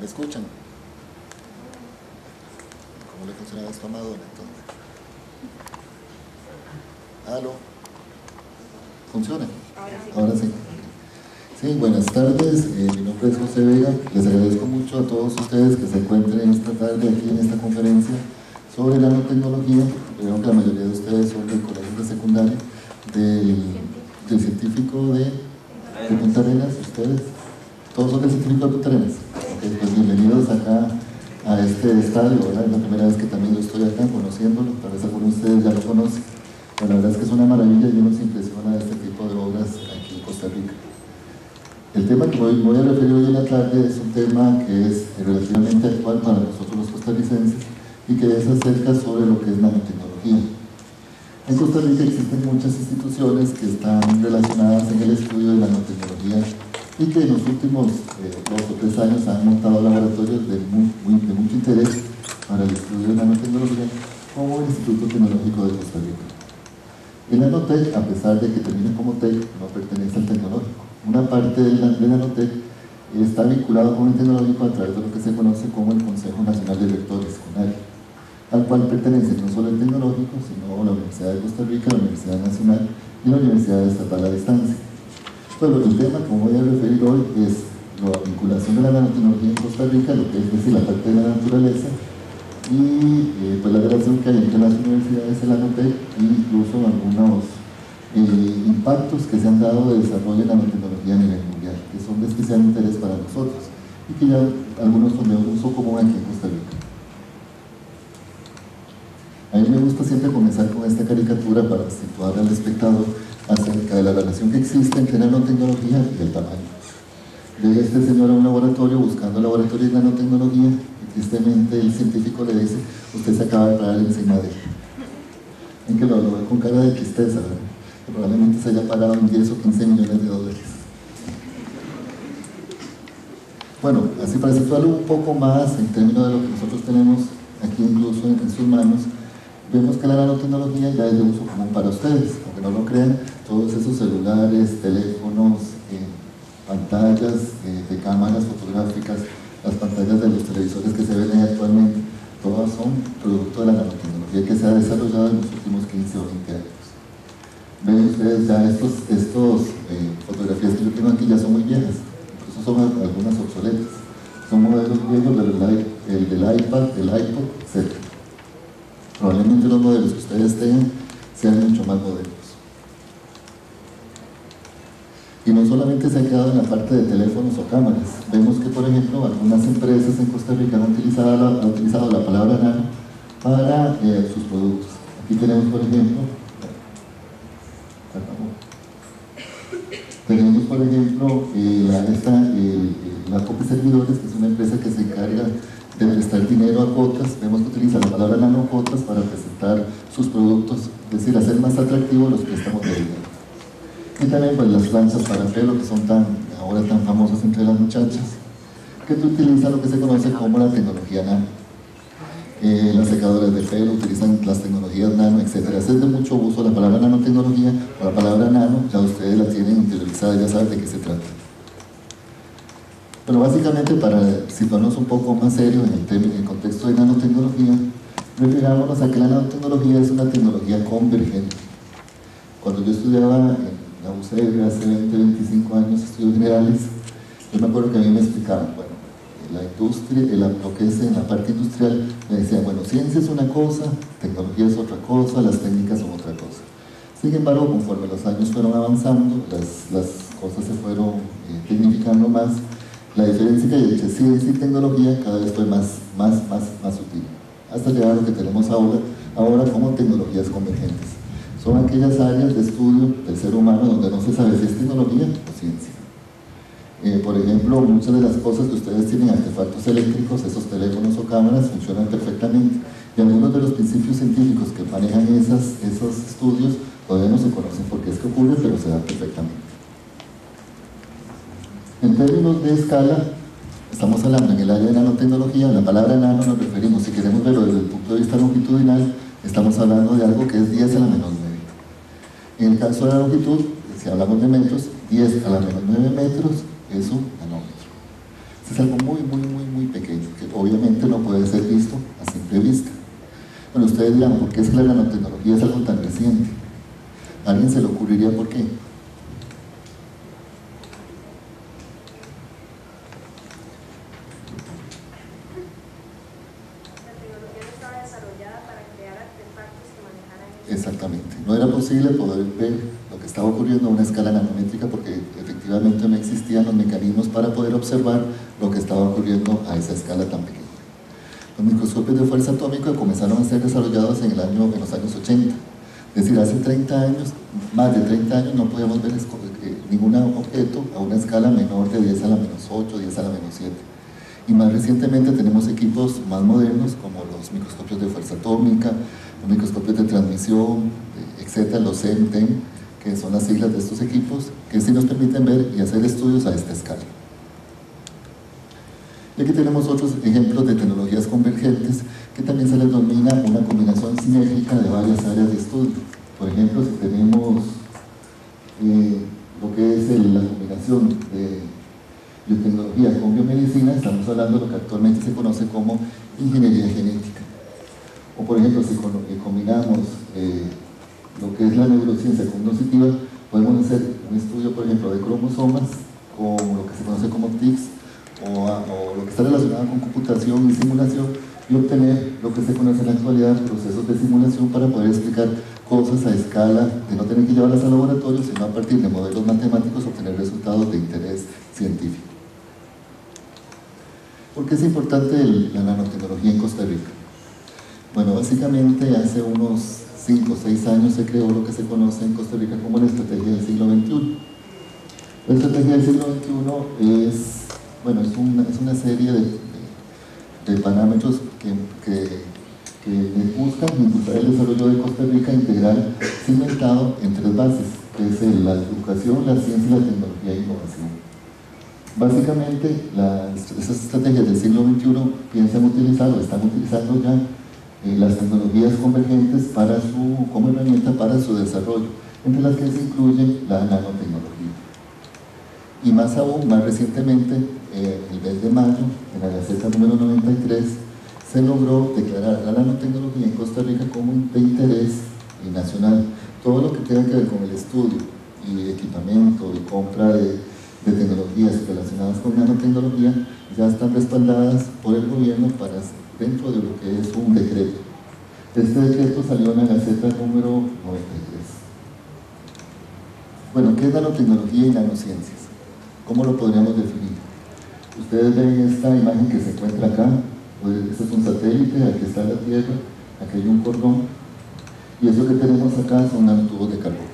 ¿Me escuchan? ¿Cómo le funciona esto a Madonna entonces? ¿Aló? ¿Funciona? Ahora sí. Sí, buenas tardes, mi nombre es José Vega. Les agradezco mucho a todos ustedes que se encuentren esta tarde aquí en esta conferencia sobre nanotecnología. Creo que la mayoría de ustedes son del colegio de secundaria del científico de Punta Arenas. ¿Ustedes? ¿Todos son del científico de Punta Arenas? Okay, pues bienvenidos acá a este estadio, ¿verdad? Es la primera vez que también yo estoy acá conociéndolo, tal vez algunos de ustedes ya lo conocen. Pero la verdad es que es una maravilla y nos impresiona este tipo de obras aquí en Costa Rica. El tema que voy a referir hoy en la tarde es un tema que es relativamente actual para nosotros los costarricenses y que es acerca sobre lo que es nanotecnología. En Costa Rica existen muchas instituciones que están relacionadas en el estudio de nanotecnología y que en los últimos 2 o 3 años han montado laboratorios de mucho interés para el estudio de nanotecnología, como el Instituto Tecnológico de Costa Rica. El Nanotec, a pesar de que termina como TEC, no pertenece al tecnológico. Una parte del Nanotec está vinculado con el tecnológico a través de lo que se conoce como el Consejo Nacional de Rectores, CONARE, al cual pertenece no solo el tecnológico, sino la Universidad de Costa Rica, la Universidad Nacional y la Universidad Estatal a Distancia. Bueno, el tema que voy a referir hoy es la vinculación de la nanotecnología en Costa Rica, lo que es decir, la parte de la naturaleza, y pues la relación que hay entre las universidades de la Nanotec e incluso algunos impactos que se han dado de desarrollo de nanotecnología a nivel mundial, que son de especial interés para nosotros y que ya algunos son de uso común aquí en Costa Rica. A mí me gusta siempre comenzar con esta caricatura para situar al espectador acerca de la relación que existe entre nanotecnología y el tamaño. Llega este señor a un laboratorio buscando laboratorios de nanotecnología y tristemente el científico le dice: usted se acaba de parar encima de él. En que lo ve con cara de tristeza, ¿verdad? Que probablemente se haya pagado en 10 o 15 millones de dólares. Bueno, así para situarlo un poco más en términos de lo que nosotros tenemos aquí incluso en sus manos, vemos que la nanotecnología ya es de uso común para ustedes. Aunque no lo crean, todos esos celulares, teléfonos, pantallas de cámaras fotográficas, las pantallas de los televisores que se ven ahí actualmente, todas son producto de la nanotecnología que se ha desarrollado en los últimos 15 o 20 años. Ven ustedes ya estos fotografías que yo tengo aquí ya son muy viejas, incluso son algunas obsoletas. Son modelos viejos del iPad, del iPod, etc. Probablemente los modelos que ustedes tengan sean mucho más modernos. Y no solamente se ha quedado en la parte de teléfonos o cámaras. Vemos que, por ejemplo, algunas empresas en Costa Rica han utilizado la palabra nano para sus productos. Aquí tenemos, por ejemplo, la Cope Servidores, que es una empresa que se encarga de prestar dinero a cuotas. Vemos que utiliza la palabra nanocuotas para presentar sus productos, es decir, hacer más atractivos los préstamos de dinero. Y también pues, las planchas para pelo, que son ahora tan famosas entre las muchachas, que utilizan lo que se conoce como la tecnología nano. Las secadoras de pelo utilizan las tecnologías nano, etc. Es de mucho uso la palabra nanotecnología o la palabra nano, ya ustedes la tienen interiorizada, ya saben de qué se trata. Bueno, básicamente para situarnos un poco más serio en el contexto de nanotecnología, refirámonos a que la nanotecnología es una tecnología convergente. Cuando yo estudiaba en la UCR hace 20-25 años, estudios generales, yo me acuerdo que a mí me explicaban, bueno, la industria, lo que es en la parte industrial, me decían, bueno, ciencia es una cosa, tecnología es otra cosa, las técnicas son otra cosa. Sin embargo, conforme los años fueron avanzando, las cosas se fueron tecnificando más, la diferencia que hay entre ciencia y tecnología cada vez fue más sutil, hasta llegar a lo que tenemos ahora como tecnologías convergentes. Son aquellas áreas de estudio del ser humano donde no se sabe si es tecnología o ciencia. Por ejemplo, muchas de las cosas que ustedes tienen, artefactos eléctricos, esos teléfonos o cámaras, funcionan perfectamente. Y algunos de los principios científicos que manejan esos estudios todavía no se conocen por qué es que ocurre, pero se dan perfectamente. En términos de escala, estamos hablando en el área de nanotecnología. La palabra nano nos referimos, si queremos verlo desde el punto de vista longitudinal, estamos hablando de algo que es 10 a la menos 9. En el caso de la longitud, si hablamos de metros, 10 a la menos 9 metros es un nanómetro. Esto es algo muy pequeño, que obviamente no puede ser visto a simple vista. Bueno, ustedes dirán, ¿por qué es que la nanotecnología es algo tan reciente? ¿A alguien se le ocurriría por qué? Exactamente, no era posible poder ver lo que estaba ocurriendo a una escala nanométrica porque efectivamente no existían los mecanismos para poder observar lo que estaba ocurriendo a esa escala tan pequeña. Los microscopios de fuerza atómica comenzaron a ser desarrollados en los años 80, es decir, hace 30 años, más de 30 años no podíamos ver ningún objeto a una escala menor de 10 a la menos 8, 10 a la menos 7. Y más recientemente tenemos equipos más modernos como los microscopios de fuerza atómica, los microscopios de transmisión, etcétera, los CEM-TEM, que son las siglas de estos equipos, que sí nos permiten ver y hacer estudios a esta escala. Y aquí tenemos otros ejemplos de tecnologías convergentes que también se les denomina una combinación sinérgica de varias áreas de estudio. Por ejemplo, si tenemos lo que es la combinación de biotecnología con biomedicina, estamos hablando de lo que actualmente se conoce como ingeniería genética. O por ejemplo, si combinamos lo que es la neurociencia cognitiva, podemos hacer un estudio, por ejemplo, de cromosomas con lo que se conoce como TICs o lo que está relacionado con computación y simulación, y obtener lo que se conoce en la actualidad procesos de simulación para poder explicar cosas a escala de no tener que llevarlas al laboratorio, sino a partir de modelos matemáticos obtener resultados de interés científico. ¿Por qué es importante la nanotecnología en Costa Rica? Bueno, básicamente hace unos 5 o 6 años se creó lo que se conoce en Costa Rica como la estrategia del siglo XXI. La estrategia del siglo XXI es una serie de parámetros que buscan impulsar el desarrollo de Costa Rica integral cimentado en 3 bases, que es la educación, la ciencia, la tecnología e innovación. Básicamente, esas estrategias del siglo XXI piensan utilizar o están utilizando ya las tecnologías convergentes como herramienta para su desarrollo, entre las que se incluye la nanotecnología. Y más aún, más recientemente, el mes de mayo, en la Gaceta número 93, se logró declarar la nanotecnología en Costa Rica como de interés nacional. Todo lo que tenga que ver con el estudio y equipamiento y compra de tecnologías relacionadas con nanotecnología ya están respaldadas por el gobierno dentro de lo que es un decreto. Este decreto salió en la Gaceta número 93. Bueno, ¿qué es nanotecnología y nanociencias? ¿Cómo lo podríamos definir? Ustedes ven esta imagen que se encuentra acá, este es un satélite, aquí está la Tierra, aquí hay un cordón, y eso que tenemos acá son nanotubos de carbono,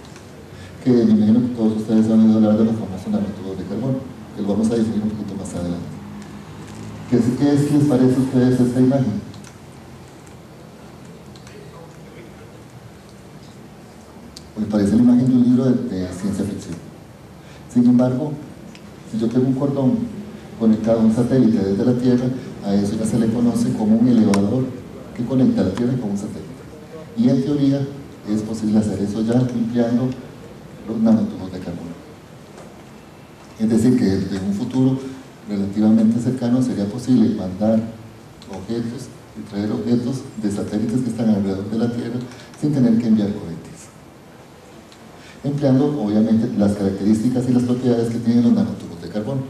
que me imagino que todos ustedes han oído hablar de los famosos nanotubos de carbono, que lo vamos a definir un poquito más adelante. ¿Qué les parece a ustedes esta imagen? Pues parece la imagen de un libro de ciencia ficción. Sin embargo, si yo tengo un cordón conectado a un satélite desde la Tierra, a eso ya se le conoce como un elevador que conecta la Tierra con un satélite. Y en teoría es posible hacer eso ya empleando los nanotubos de carbono. Es decir, que en un futuro relativamente cercano sería posible mandar objetos y traer objetos de satélites que están alrededor de la Tierra sin tener que enviar cohetes, empleando obviamente las características y las propiedades que tienen los nanotubos de carbono,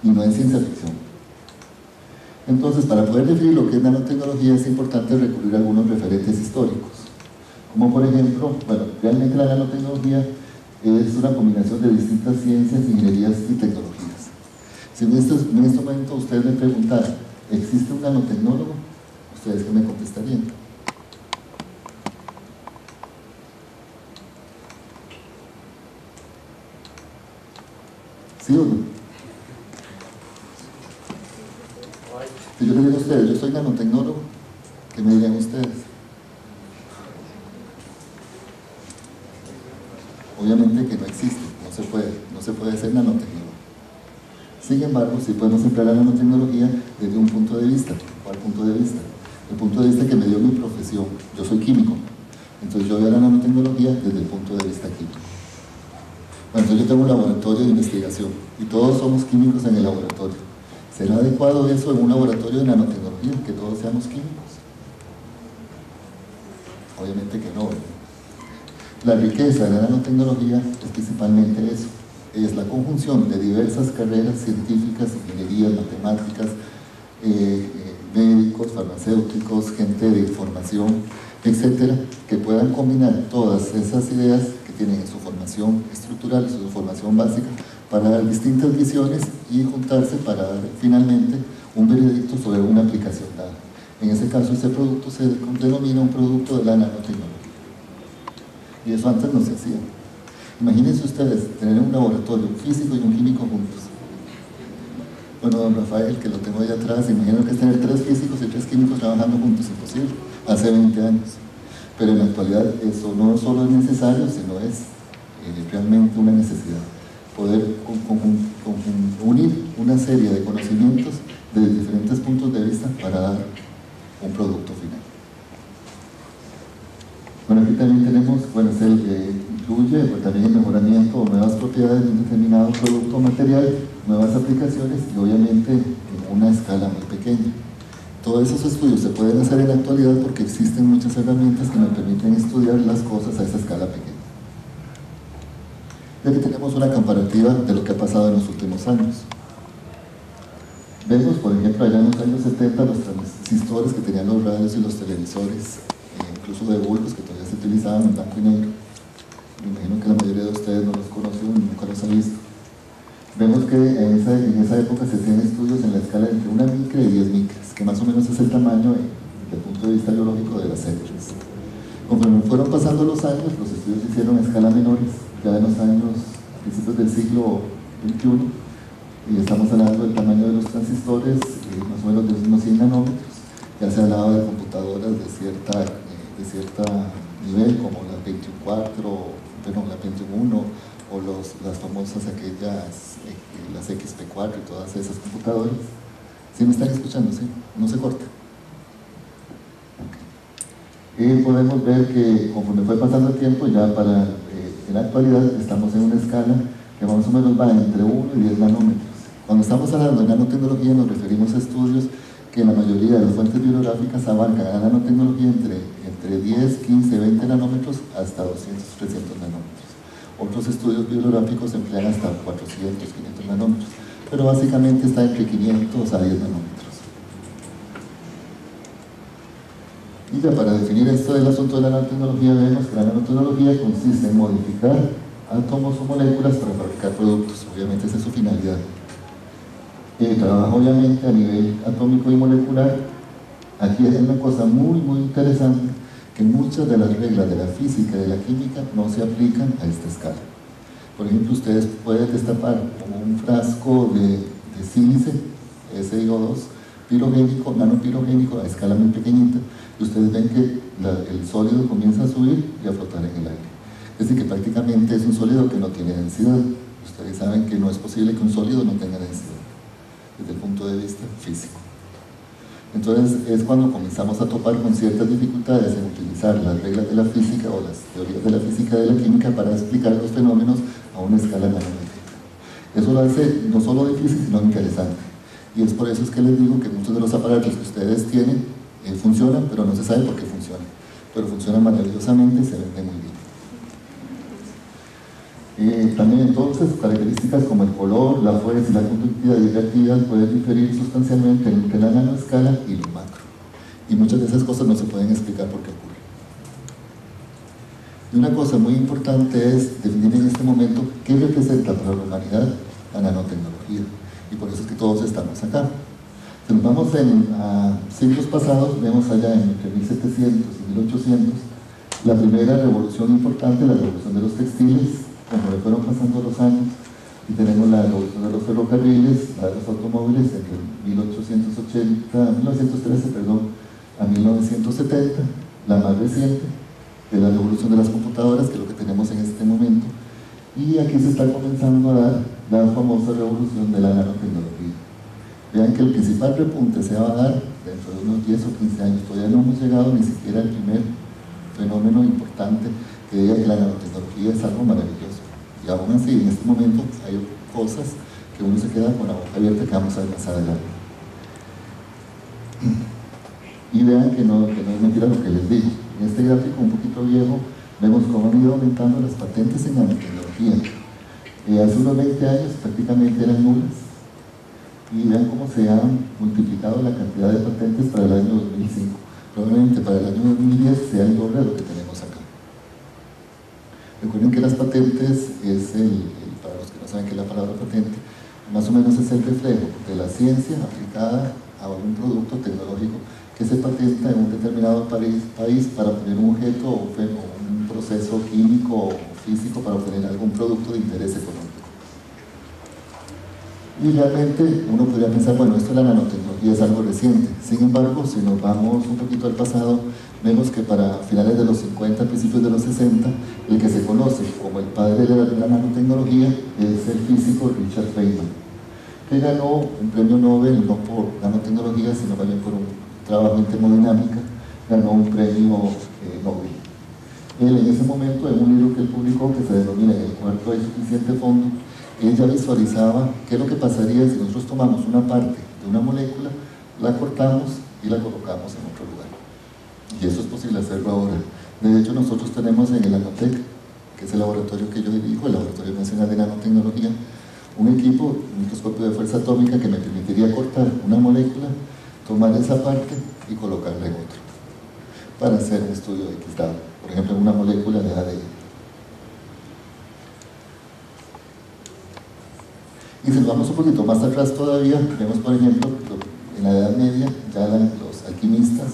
y no en ciencia ficción. Entonces, para poder definir lo que es nanotecnología es importante recurrir a algunos referentes históricos, como por ejemplo, realmente la nanotecnología es una combinación de distintas ciencias, ingenierías y tecnologías. Si en este momento ustedes me preguntaran, ¿existe un nanotecnólogo? ¿Ustedes qué me contestarían? ¿Sí o no? Si yo les digo a ustedes, yo soy nanotecnólogo, ¿qué me dirían ustedes? Obviamente que no existe, no se puede ser nanotecnólogo. Sin embargo, sí podemos emplear la nanotecnología desde un punto de vista. ¿Cuál punto de vista? El punto de vista que me dio mi profesión. Yo soy químico, entonces yo veo la nanotecnología desde el punto de vista químico. Bueno, entonces yo tengo un laboratorio de investigación y todos somos químicos en el laboratorio. ¿Será adecuado eso en un laboratorio de nanotecnología, que todos seamos químicos? Obviamente que no, ¿verdad? La riqueza de la nanotecnología es principalmente eso, es la conjunción de diversas carreras científicas, ingenierías, matemáticas, médicos, farmacéuticos, gente de información, etcétera, que puedan combinar todas esas ideas que tienen en su formación estructural, en su formación básica, para dar distintas visiones y juntarse para dar finalmente un veredicto sobre una aplicación dada. En ese caso, ese producto se denomina un producto de la nanotecnología. Y eso antes no se hacía. Imagínense ustedes tener un laboratorio, un físico y un químico juntos. Bueno, don Rafael, que lo tengo ahí atrás, imagino que es tener 3 físicos y 3 químicos trabajando juntos, imposible, hace 20 años. Pero en la actualidad eso no solo es necesario, sino es realmente una necesidad. Poder unir una serie de conocimientos desde diferentes puntos de vista para dar un producto final. Bueno, aquí también tenemos, bueno, incluye también el mejoramiento o nuevas propiedades de un determinado producto o material, nuevas aplicaciones y obviamente en una escala muy pequeña. Todos esos estudios se pueden hacer en la actualidad porque existen muchas herramientas que nos permiten estudiar las cosas a esa escala pequeña. Y aquí tenemos una comparativa de lo que ha pasado en los últimos años. Vemos, por ejemplo, allá en los años 70 los transistores que tenían los radios y los televisores, incluso de bulbos que todavía se utilizaban en blanco y negro. Me imagino que la mayoría de ustedes no los conoció y nunca los ha visto. Vemos que en esa época se hacían estudios en la escala entre 1 micra y 10 micras, que más o menos es el tamaño desde el punto de vista biológico de las células. Conforme fueron pasando los años, los estudios se hicieron a escala menores, ya en los años, a principios del siglo XXI, y estamos hablando del tamaño de los transistores, más o menos de unos 100 nanómetros. Ya se hablaba de computadoras de cierto nivel, como la Pentium 4, la Pentium 1, o las famosas aquellas, las XP4 y todas esas computadoras. ¿Sí me están escuchando? ¿Sí? ¿No se corta? Okay. Podemos ver que conforme fue pasando el tiempo, ya en la actualidad estamos en una escala que más o menos va entre 1 y 10 nanómetros. Cuando estamos hablando de nanotecnología nos referimos a estudios que la mayoría de las fuentes bibliográficas abarcan la nanotecnología entre 10, 15, 20 nanómetros hasta 200, 300 nanómetros. Otros estudios bibliográficos emplean hasta 400, 500 nanómetros, pero básicamente está entre 500 a 10 nanómetros. Y ya para definir esto del asunto de la nanotecnología, vemos que la nanotecnología consiste en modificar átomos o moléculas para fabricar productos. Obviamente esa es su finalidad. Trabaja obviamente a nivel atómico y molecular. Aquí hay una cosa muy interesante, que muchas de las reglas de la física y de la química no se aplican a esta escala. Por ejemplo, ustedes pueden destapar como un frasco de sílice, SiO2, pirogénico, nanopirogénico, a escala muy pequeñita, y ustedes ven que el sólido comienza a subir y a flotar en el aire. Es decir, que prácticamente es un sólido que no tiene densidad. Ustedes saben que no es posible que un sólido no tenga densidad desde el punto de vista físico. Entonces es cuando comenzamos a topar con ciertas dificultades en utilizar las reglas de la física o las teorías de la física y de la química para explicar los fenómenos a una escala nanométrica. Eso lo hace no solo difícil, sino interesante. Y es por eso es que les digo que muchos de los aparatos que ustedes tienen funcionan, pero no se sabe por qué funcionan. Pero funcionan maravillosamente y se venden muy bien. También entonces características como el color, la fuerza y la conductividad y reactividad pueden diferir sustancialmente entre la nanoescala y lo macro. Y muchas de esas cosas no se pueden explicar por qué ocurre. Y una cosa muy importante es definir en este momento qué representa para la humanidad la nanotecnología. Y por eso es que todos estamos acá. Si nos vamos a siglos pasados, vemos allá entre 1700 y 1800 la primera revolución importante, la revolución de los textiles, como fueron pasando los años, y tenemos la revolución de los ferrocarriles, la de los automóviles entre 1913 a 1970, la más reciente, de la revolución de las computadoras, que es lo que tenemos en este momento, y aquí se está comenzando a dar la famosa revolución de la nanotecnología. Vean que el principal repunte se va a dar dentro de unos 10 o 15 años, todavía no hemos llegado ni siquiera al primer fenómeno importante que diga que la nanotecnología es algo maravilloso. Y aún así, en este momento hay cosas que uno se queda con la boca abierta, que vamos a ver más adelante. Y vean que no es mentira lo que les digo. En este gráfico un poquito viejo vemos cómo han ido aumentando las patentes en nanotecnología. Hace unos 20 años prácticamente eran nulas, y vean cómo se ha multiplicado la cantidad de patentes para el año 2005. Probablemente para el año 2010 sea el doble de lo que tenemos acá. Recuerden que las patentes para los que no saben qué es la palabra patente, más o menos es el reflejo de la ciencia aplicada a un producto tecnológico que se patenta en un determinado país para obtener un objeto o un proceso químico o físico para obtener algún producto de interés económico. Y realmente uno podría pensar, bueno, esto de la nanotecnología es algo reciente. Sin embargo, si nos vamos un poquito al pasado, vemos que para finales de los 50, principios de los 60, el que se conoce como el padre de la nanotecnología es el físico Richard Feynman, que ganó un premio Nobel no por nanotecnología, sino también por un trabajo en termodinámica, ganó un premio Nobel. Él en ese momento, en un libro que él publicó que se denomina El cuerpo hay suficiente fondo, él ya visualizaba qué es lo que pasaría si nosotros tomamos una parte de una molécula, la cortamos y la colocamos en otro lugar. Y eso es posible hacerlo ahora. De hecho, nosotros tenemos en el Nanotec, que es el laboratorio que yo dirijo, el Laboratorio Nacional de Nanotecnología, un equipo, un microscopio de fuerza atómica que me permitiría cortar una molécula, tomar esa parte y colocarla en otro, para hacer un estudio de X dado, por ejemplo, en una molécula de ADN. Y si nos vamos un poquito más atrás todavía, vemos por ejemplo, en la Edad Media, ya los alquimistas,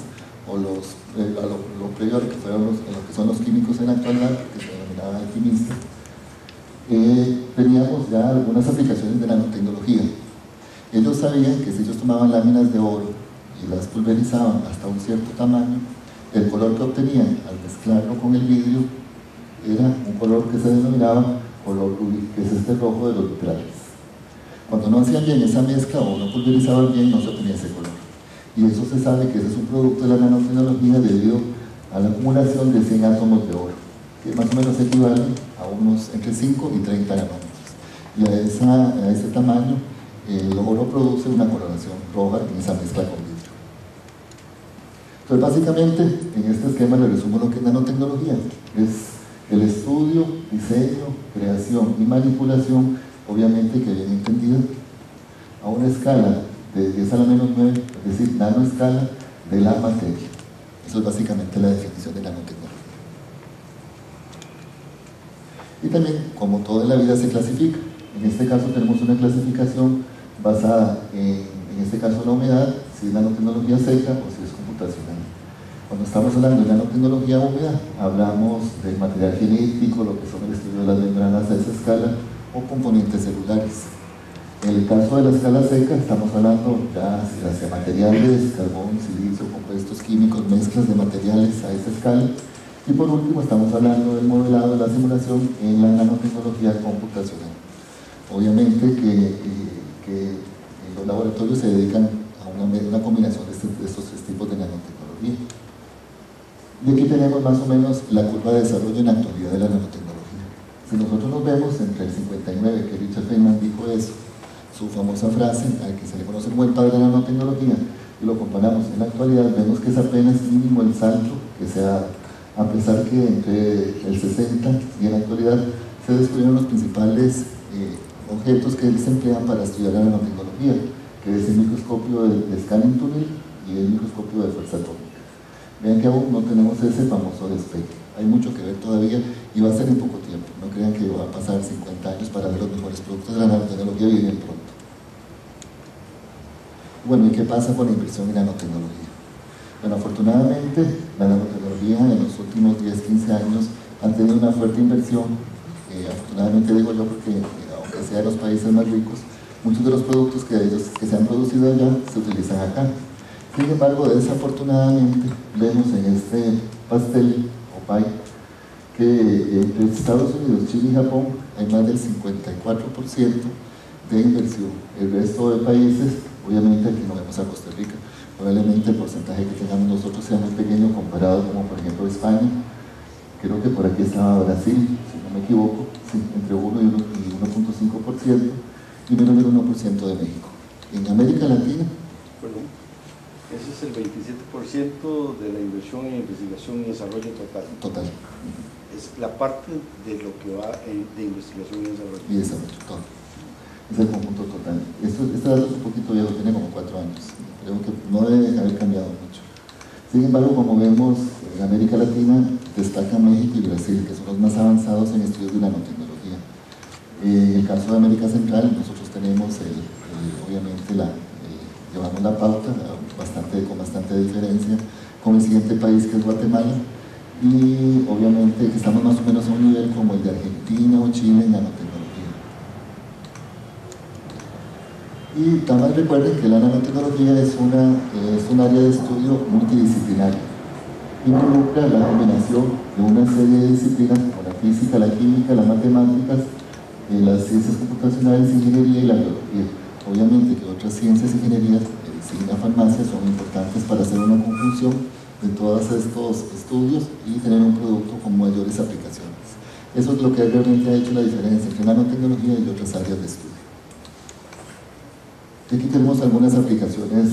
o lo previo a lo que fueron lo que son los químicos en la actualidad, que se denominaban alquimistas, teníamos ya algunas aplicaciones de nanotecnología. Ellos sabían que si ellos tomaban láminas de oro y las pulverizaban hasta un cierto tamaño, el color que obtenían al mezclarlo con el vidrio era un color que se denominaba color rubí, que es este rojo de los vitrales. Cuando no hacían bien esa mezcla o no pulverizaban bien, no se obtenía ese color. Y eso se sabe que ese es un producto de la nanotecnología debido a la acumulación de 100 átomos de oro, que más o menos equivale a unos entre 5 y 30 nanómetros. Y a ese tamaño, el oro produce una coloración roja en esa mezcla con vidrio. Entonces, básicamente, en este esquema le resumo lo que es nanotecnología. Es el estudio, diseño, creación y manipulación, obviamente que bien entendida, a una escala de 10 a la menos 9, es decir, nanoescala de la materia. Eso es básicamente la definición de nanotecnología. Y también, como todo en la vida se clasifica, en este caso tenemos una clasificación basada en este caso la humedad, si es nanotecnología seca o si es computacional. Cuando estamos hablando de nanotecnología húmeda, hablamos de material genético, lo que son el estudio de las membranas a esa escala, o componentes celulares. En el caso de la escala seca, estamos hablando ya hacia materiales, carbón, silicio, compuestos químicos, mezclas de materiales a esa escala. Y por último, estamos hablando del modelado de la simulación en la nanotecnología computacional. Obviamente que los laboratorios se dedican a una combinación de estos tres tipos de nanotecnología. Y aquí tenemos más o menos la curva de desarrollo en la actualidad de la nanotecnología. Si nosotros nos vemos entre el 59, que Richard Feynman dijo eso, su famosa frase, al que se le conoce como el padre de la nanotecnología, y lo comparamos en la actualidad, vemos que es apenas mínimo el salto que se ha dado, a pesar que entre el 60 y en la actualidad se descubrieron los principales objetos que se emplean para estudiar la nanotecnología, que es el microscopio de scanning tunnel y el microscopio de fuerza atómica. Vean que aún no tenemos ese famoso despegue. Hay mucho que ver todavía y va a ser en poco tiempo. No crean que va a pasar 50 años para ver los mejores productos de la nanotecnología y bien pronto. Bueno, ¿y qué pasa con la inversión en nanotecnología? Bueno, afortunadamente la nanotecnología en los últimos 10-15 años han tenido una fuerte inversión. Afortunadamente digo yo porque aunque sea de los países más ricos, muchos de los productos que se han producido allá se utilizan acá. Sin embargo, desafortunadamente vemos en este pastel que entre Estados Unidos, Chile y Japón hay más del 54% de inversión. El resto de países, obviamente aquí no vemos a Costa Rica, probablemente el porcentaje que tengamos nosotros sea muy pequeño comparado como por ejemplo España. Creo que por aquí estaba Brasil, si no me equivoco, sí, entre 1 y 1.5%, y menos del 1% de México. En América Latina, perdón, ese es el 27% de la inversión en investigación y desarrollo total. Total. Es la parte de lo que va de investigación y desarrollo. Y desarrollo, todo. Es el conjunto total. Este dato es un poquito viejo, tiene como 4 años. Creo que no debe haber cambiado mucho. Sin embargo, como vemos, en América Latina destacan México y Brasil, que son los más avanzados en estudios de nanotecnología. En el caso de América Central, nosotros tenemos, obviamente, llevamos la pauta con bastante diferencia con el siguiente país, que es Guatemala, y obviamente que estamos más o menos a un nivel como el de Argentina o Chile en nanotecnología. Y también recuerden que la nanotecnología es un área de estudio multidisciplinario. Involucra la combinación de una serie de disciplinas como la física, la química, las matemáticas, las ciencias computacionales, ingeniería y la biología. Obviamente que otras ciencias e ingenierías, medicina, farmacia, son importantes para hacer una conjunción de todos estos estudios y tener un producto con mayores aplicaciones. Eso es lo que realmente ha hecho la diferencia entre nanotecnología y otras áreas de estudio. Aquí tenemos algunas aplicaciones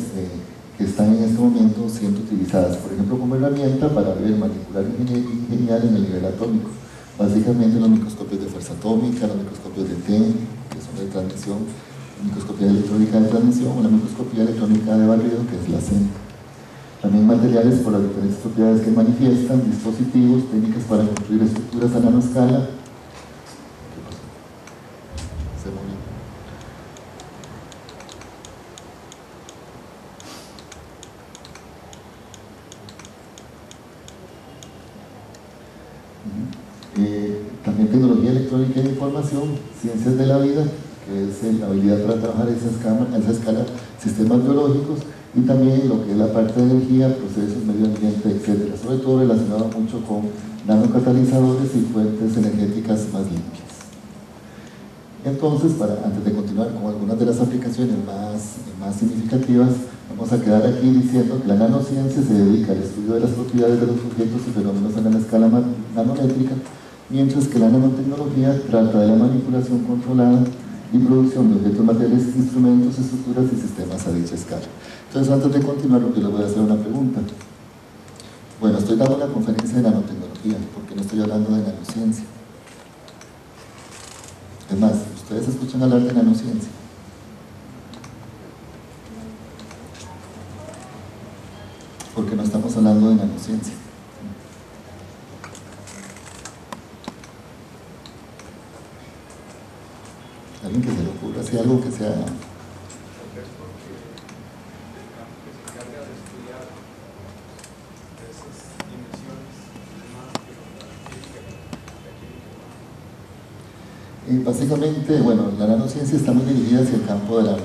que están en este momento siendo utilizadas, por ejemplo, como herramienta para ver, manipular y ingeniar en el nivel atómico. Básicamente los microscopios de fuerza atómica, los microscopios de TEM, que son de transmisión, la microscopía electrónica de transmisión o la microscopía electrónica de barrido, que es la CEM. También materiales por las diferentes propiedades que manifiestan, dispositivos, técnicas para construir estructuras a nanoescala. ¿Qué pasó? Se movió. También tecnología electrónica de información, ciencias de la vida, que es la habilidad para trabajar a esa escala, sistemas biológicos, y también lo que es la parte de energía, procesos, medio ambiente, etc. Sobre todo relacionado mucho con nanocatalizadores y fuentes energéticas más limpias. Entonces, antes de continuar con algunas de las aplicaciones más significativas, vamos a quedar aquí diciendo que la nanociencia se dedica al estudio de las propiedades de los objetos y fenómenos a la escala nanométrica, mientras que la nanotecnología trata de la manipulación controlada y producción de objetos materiales, instrumentos, estructuras y sistemas a dicha escala. Entonces, antes de continuar, les voy a hacer una pregunta. Bueno, estoy dando una conferencia de nanotecnología, porque no estoy hablando de nanociencia. Es más, ¿ustedes escuchan hablar de nanociencia? Porque no estamos hablando de nanociencia. Alguien que se le ocurra, si algo que sea... Básicamente, bueno, la nanociencia está muy dirigida hacia el campo de la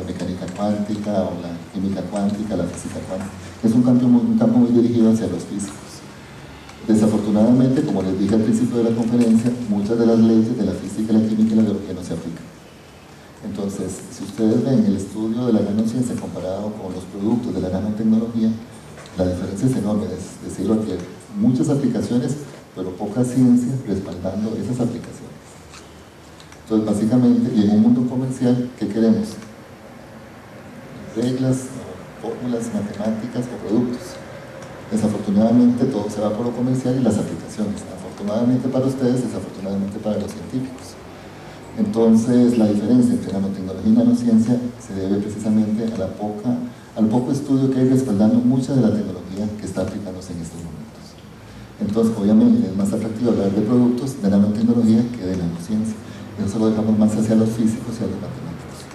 mecánica cuántica o la química cuántica, la física cuántica. Es un campo muy dirigido hacia los físicos. Desafortunadamente, como les dije al principio de la conferencia, muchas de las leyes de la física, la química y la biología no se aplican. Entonces, si ustedes ven el estudio de la nanociencia comparado con los productos de la nanotecnología, la diferencia es enorme, es decir, que hay muchas aplicaciones, pero poca ciencia respaldando esas aplicaciones. Entonces, básicamente, y en un mundo comercial, ¿qué queremos? Reglas, fórmulas matemáticas o productos. Desafortunadamente, todo se va por lo comercial y las aplicaciones. Afortunadamente para ustedes, desafortunadamente para los científicos. Entonces, la diferencia entre nanotecnología y nanociencia se debe precisamente al poco estudio que hay respaldando mucha de la tecnología que está aplicándose en estos momentos. Entonces, obviamente, es más atractivo hablar de productos de nanotecnología que de nanociencia. Eso lo dejamos más hacia los físicos y a los matemáticos.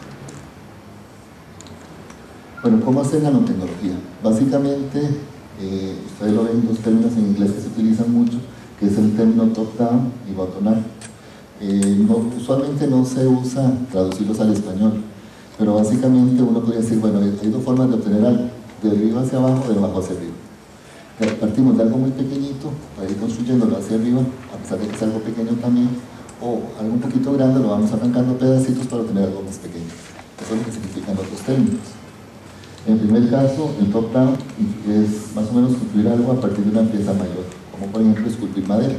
Bueno, ¿cómo hacer nanotecnología? Básicamente, ustedes lo ven en dos términos en inglés que se utilizan mucho, que es el término top-down y bottom-up. Usualmente no se usa traducirlos al español, pero básicamente uno podría decir, bueno, hay dos formas de obtener algo, de arriba hacia abajo o de abajo hacia arriba. Partimos de algo muy pequeñito para ir construyéndolo hacia arriba, a pesar de que es algo pequeño también, o algo un poquito grande, lo vamos arrancando pedacitos para obtener algo más pequeño. Eso es lo que significan otros términos. En el primer caso, el top-down es más o menos construir algo a partir de una pieza mayor, como por ejemplo esculpir madera.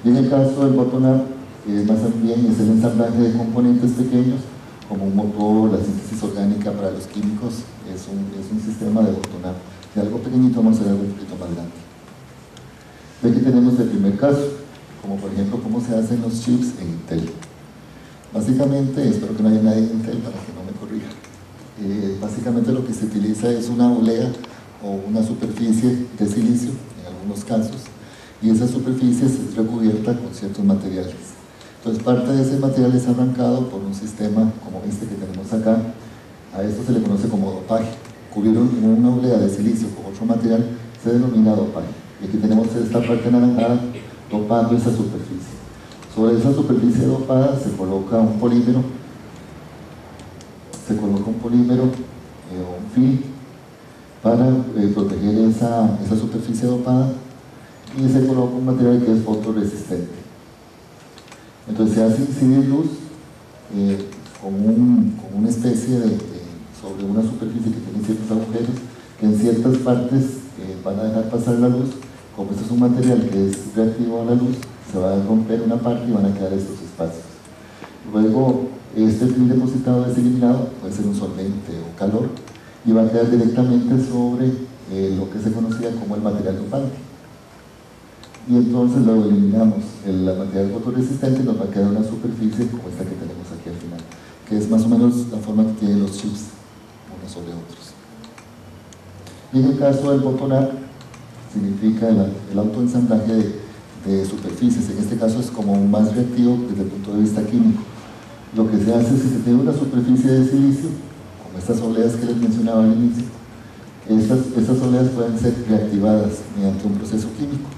Y en el caso del bottom-up, más bien es el ensamblaje de componentes pequeños, como un motor, la síntesis orgánica para los químicos, es un sistema de botonado. De algo pequeñito vamos a hacer algo un poquito más grande. De aquí tenemos el primer caso, como por ejemplo cómo se hacen los chips en Intel. Básicamente, espero que no haya nadie en Intel para que no me corrija. Básicamente lo que se utiliza es una olea o una superficie de silicio, en algunos casos, y esa superficie es recubierta con ciertos materiales. Entonces parte de ese material es arrancado por un sistema como este que tenemos acá. A esto se le conoce como dopaje. Cubrir una olea de silicio con otro material se denomina dopaje. Y aquí tenemos esta parte anaranjada dopando esa superficie. Sobre esa superficie dopada se coloca un polímero, o un film para proteger esa superficie dopada, y se coloca un material que es fotorresistente. Entonces se hace incidir luz con una especie sobre una superficie que tiene ciertos agujeros que en ciertas partes van a dejar pasar la luz. Como este es un material que es reactivo a la luz, se va a romper una parte y van a quedar estos espacios. Luego este film depositado es eliminado, puede ser un solvente o calor, y va a quedar directamente sobre lo que se conocía como el material dopante. Y entonces luego eliminamos el material fotorresistente y nos va a quedar una superficie como esta que tenemos aquí al final, que es más o menos la forma que tienen los chips unos sobre otros. Y en el caso del botonar, significa el autoensamblaje de superficies. En este caso es como más reactivo desde el punto de vista químico. Lo que se hace es que se tiene una superficie de silicio, como estas oleas que les mencionaba al inicio. Estas oleas pueden ser reactivadas mediante un proceso químico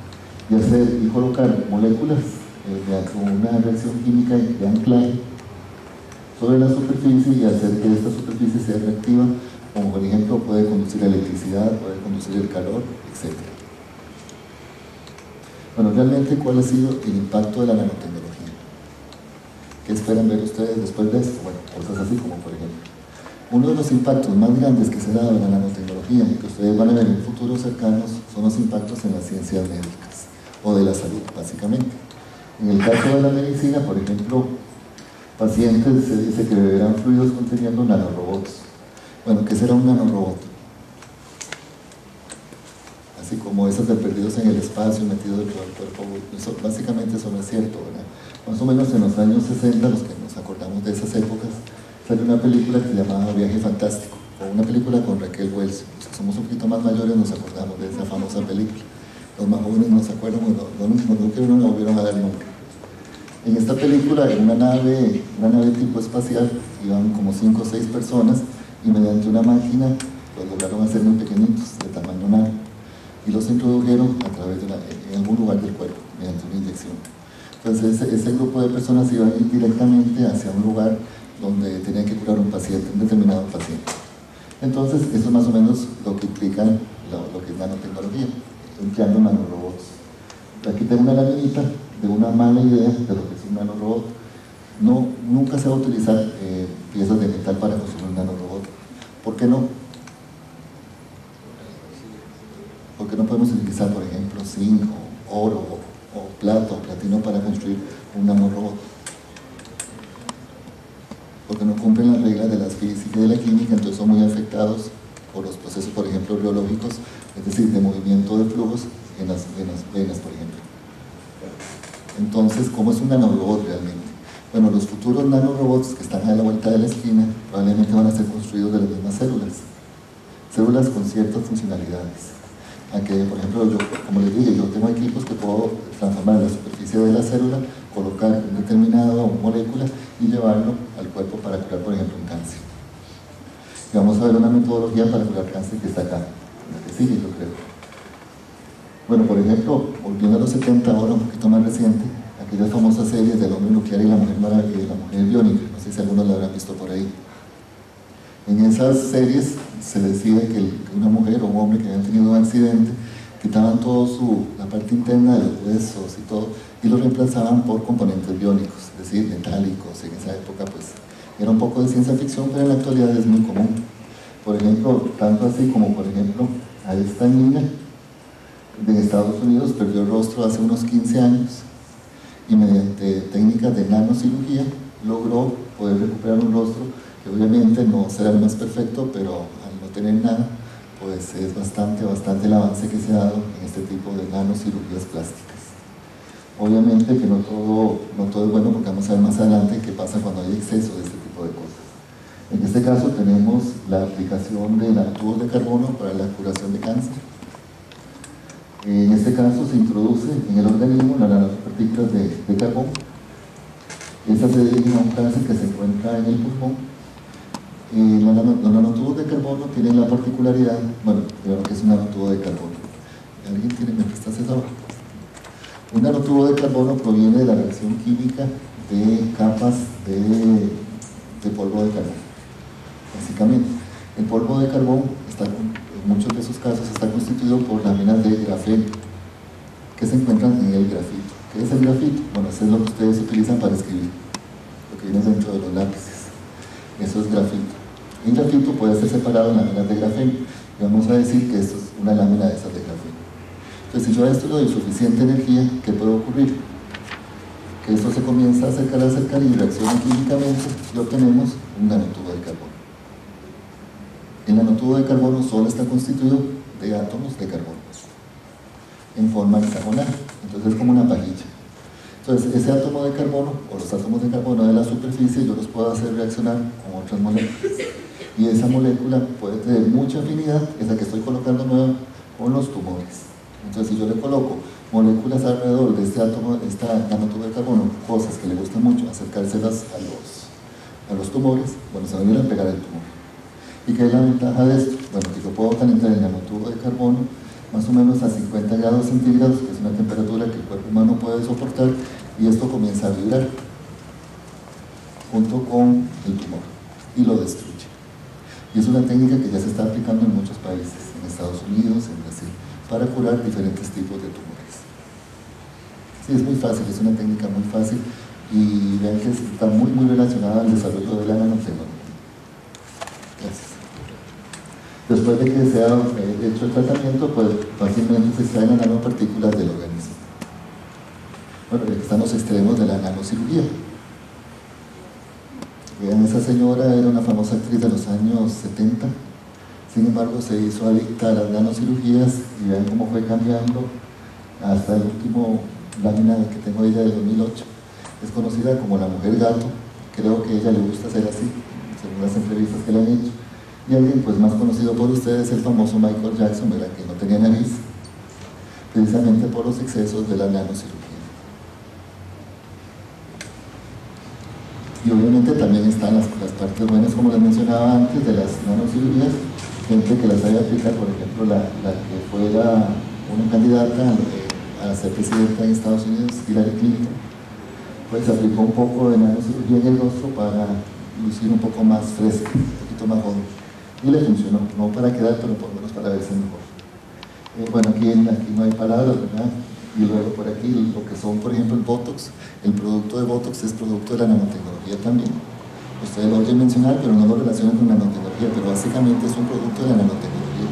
y colocar moléculas mediante una reacción química de anclaje sobre la superficie y hacer que esta superficie sea reactiva, como por ejemplo puede conducir electricidad, puede conducir el calor, etc. Bueno, realmente, ¿cuál ha sido el impacto de la nanotecnología? ¿Qué esperan ver ustedes después de esto? Bueno, cosas así como por ejemplo, uno de los impactos más grandes que se ha dado en la nanotecnología y que ustedes van a ver en futuros cercanos son los impactos en las ciencias médicas o de la salud, básicamente. En el caso de la medicina, por ejemplo, pacientes se dice que beberán fluidos conteniendo nanorobots. Bueno, ¿qué será un nanorobot? Así como esos de perdidos en el espacio, metidos dentro del cuerpo. Básicamente eso no es cierto, ¿verdad? Más o menos en los años 60, los que nos acordamos de esas épocas, salió una película que se llamaba Viaje Fantástico, o una película con Raquel Welch. Los que somos un poquito más mayores nos acordamos de esa famosa película. Los más jóvenes no se acuerdan, no la volvieron a dar nunca. En esta película, en una nave tipo espacial, iban como 5 o 6 personas y mediante una máquina los lograron hacer muy pequeñitos, de tamaño nano, y los introdujeron a través en algún lugar del cuerpo, mediante una inyección. Entonces ese grupo de personas iba a ir directamente hacia un lugar donde tenían que curar un paciente, un determinado paciente. Entonces eso es más o menos lo que implica lo que es nanotecnología, empleando nanorobots. Aquí tengo una laminita de una mala idea de lo que es un nanorobot. Nunca se va a utilizar piezas de metal para construir un nanorobot. ¿Por qué no? Porque no podemos utilizar, por ejemplo, zinc, o oro, o plata, o platino para construir un nanorobot. Porque no cumplen las reglas de la física y de la química, entonces son muy afectados por los procesos, por ejemplo, biológicos, es decir, de movimiento de flujos en las venas, por ejemplo. Entonces, ¿cómo es un nanorobot realmente? Bueno, los futuros nanorobots que están a la vuelta de la esquina probablemente van a ser construidos de las mismas células con ciertas funcionalidades. A que, por ejemplo, yo, como les dije, yo tengo equipos que puedo transformar la superficie de la célula, colocar una determinada molécula y llevarlo al cuerpo para curar, por ejemplo, un cáncer. Y vamos a ver una metodología para curar cáncer que está acá, la que sigue, yo creo. Bueno, por ejemplo, volviendo a los 70, ahora un poquito más reciente, aquellas famosas series del hombre nuclear y la mujer biónica, no sé si algunos la habrán visto por ahí. En esas series se decía que una mujer o un hombre que habían tenido un accidente quitaban toda la parte interna de los huesos y todo y lo reemplazaban por componentes biónicos, es decir, metálicos. En esa época pues era un poco de ciencia ficción, pero en la actualidad es muy común. Por ejemplo, tanto así como por ejemplo a esta niña de Estados Unidos perdió el rostro hace unos 15 años y mediante técnicas de nanocirugía logró poder recuperar un rostro que obviamente no será el más perfecto, pero al no tener nada, pues es bastante el avance que se ha dado en este tipo de nanocirugías plásticas. Obviamente que no todo es bueno, porque vamos a ver más adelante qué pasa cuando hay exceso de este tipo de cosas. En este caso tenemos la aplicación de nanotubos de carbono para la curación de cáncer. En este caso se introduce en el organismo las nanopartículas de carbón. Estas se dirigen a un cáncer que se encuentra en el pulmón. Los nanotubos de carbono tienen la particularidad, bueno, primero que es un nanotubo de carbono. ¿Alguien tiene metastase ahora? Un nanotubo de carbono proviene de la reacción química de capas de polvo de carbón. Básicamente, el polvo de carbón en muchos de esos casos está constituido por láminas de grafeno que se encuentran en el grafito. ¿Qué es el grafito? Bueno, eso es lo que ustedes utilizan para escribir, lo que viene dentro de los lápices. Eso es grafito. El grafito puede ser separado en láminas de grafeno y vamos a decir que esto es una lámina de esas de grafeno. Entonces, si yo a esto le doy suficiente energía, ¿qué puede ocurrir? Que esto se comienza a acercar y reacciona químicamente y obtenemos un nanotubo de carbono. El nanotubo de carbono solo está constituido de átomos de carbono en forma hexagonal, entonces es como una pajilla. Entonces ese átomo de carbono o los átomos de carbono de la superficie yo los puedo hacer reaccionar con otras moléculas y esa molécula puede tener mucha afinidad, esa que estoy colocando nueva, con los tumores. Entonces si yo le coloco moléculas alrededor de este átomo, esta nanotubo de carbono, cosas que le gustan mucho, acercárselas a los tumores, bueno, se van a ir a pegar el tumor. ¿Y qué es la ventaja de esto? Bueno, que yo puedo calentar el nanotubo de carbono más o menos a 50 grados centígrados, que es una temperatura que el cuerpo humano puede soportar, y esto comienza a vibrar junto con el tumor y lo destruye. Y es una técnica que ya se está aplicando en muchos países, en Estados Unidos, en Brasil, para curar diferentes tipos de tumores. Sí, es muy fácil, es una técnica muy fácil, y vean que está muy relacionada al desarrollo de la nanotecnología. Gracias. Después de que se ha hecho el tratamiento, pues fácilmente se extraen las nanopartículas del organismo. Bueno, aquí están los extremos de la nanocirugía. Vean, esa señora era una famosa actriz de los años 70, sin embargo se hizo adicta a las nanocirugías y vean cómo fue cambiando hasta el último lámina que tengo ella de 2008. Es conocida como la mujer gato, creo que a ella le gusta ser así, según las entrevistas que le han hecho. Y alguien pues más conocido por ustedes, el famoso Michael Jackson, ¿verdad? Que no tenía nariz, precisamente por los excesos de la nanocirugía. Y obviamente también están las partes buenas, como les mencionaba antes, de las nanocirugías, gente que las haya aplicado, por ejemplo, la que fuera una candidata a ser presidenta en Estados Unidos, Hillary Clinton, pues aplicó un poco de nanocirugía en el rostro para lucir un poco más fresca, un poquito más joven. Y le funcionó, no para quedar, pero por lo menos para verse mejor. Bueno, aquí no hay palabras, ¿verdad? Y luego por aquí, lo que son, por ejemplo, el Botox. El producto de Botox es producto de la nanotecnología también. Ustedes lo oyen mencionar, pero no lo relacionan con nanotecnología, pero básicamente es un producto de la nanotecnología.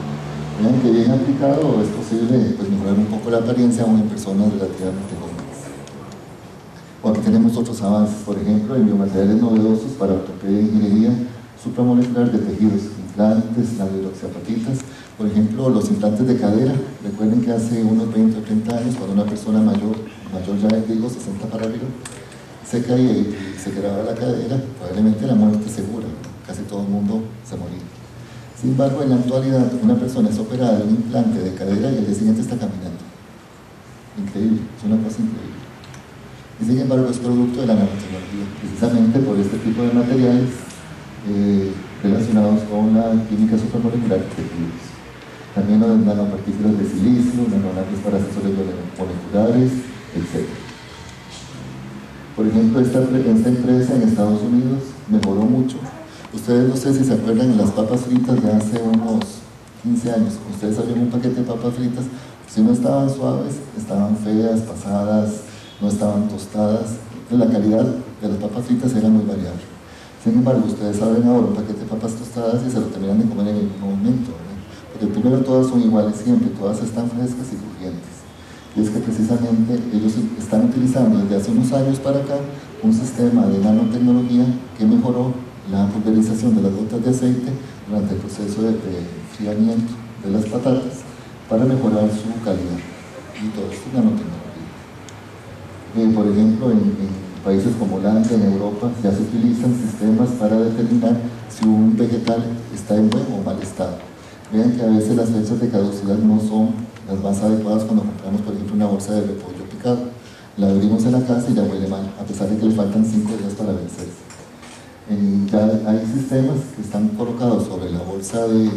Vean que bien aplicado es posible pues, mejorar un poco la apariencia aún en personas relativamente jóvenes. O aquí tenemos otros avances, por ejemplo, en biomateriales novedosos para ortopedia e ingeniería supramolecular de tejidos, implantes, nadohidroxiapatitas, por ejemplo, los implantes de cadera. Recuerden que hace unos 20 o 30 años, cuando una persona mayor ya digo 60 para arriba, se caía y se quebraba la cadera, probablemente la muerte segura, casi todo el mundo se moría. Sin embargo, en la actualidad, una persona es operada de un implante de cadera y el día siguiente está caminando. Increíble, es una cosa increíble. Y sin embargo, es producto de la nanotecnología, precisamente por este tipo de materiales relacionados con la química supramolecular de tejidos. También las nanopartículas de silicio, nanolápices para sensores moleculares, etc. Por ejemplo, esta empresa en Estados Unidos mejoró mucho. Ustedes no sé si se acuerdan de las papas fritas de hace unos 15 años. Ustedes abrían un paquete de papas fritas, si no estaban suaves, estaban feas, pasadas, no estaban tostadas. La calidad de las papas fritas era muy variable. Sin embargo, ustedes abren ahora un paquete de papas tostadas y se lo terminan de comer en el mismo momento, ¿verdad? Porque primero todas son iguales siempre, todas están frescas y crujientes. y es que precisamente ellos están utilizando desde hace unos años para acá un sistema de nanotecnología que mejoró la pulverización de las gotas de aceite durante el proceso de enfriamiento de las patatas para mejorar su calidad, y todo esto es nanotecnología. Por ejemplo, en países como Holanda, en Europa, ya se utilizan sistemas para determinar si un vegetal está en buen o mal estado. Vean que a veces las fechas de caducidad no son las más adecuadas cuando compramos, por ejemplo, una bolsa de repollo picado. La abrimos en la casa y ya huele mal, a pesar de que le faltan 5 días para vencerse. Ya hay sistemas que están colocados sobre la bolsa de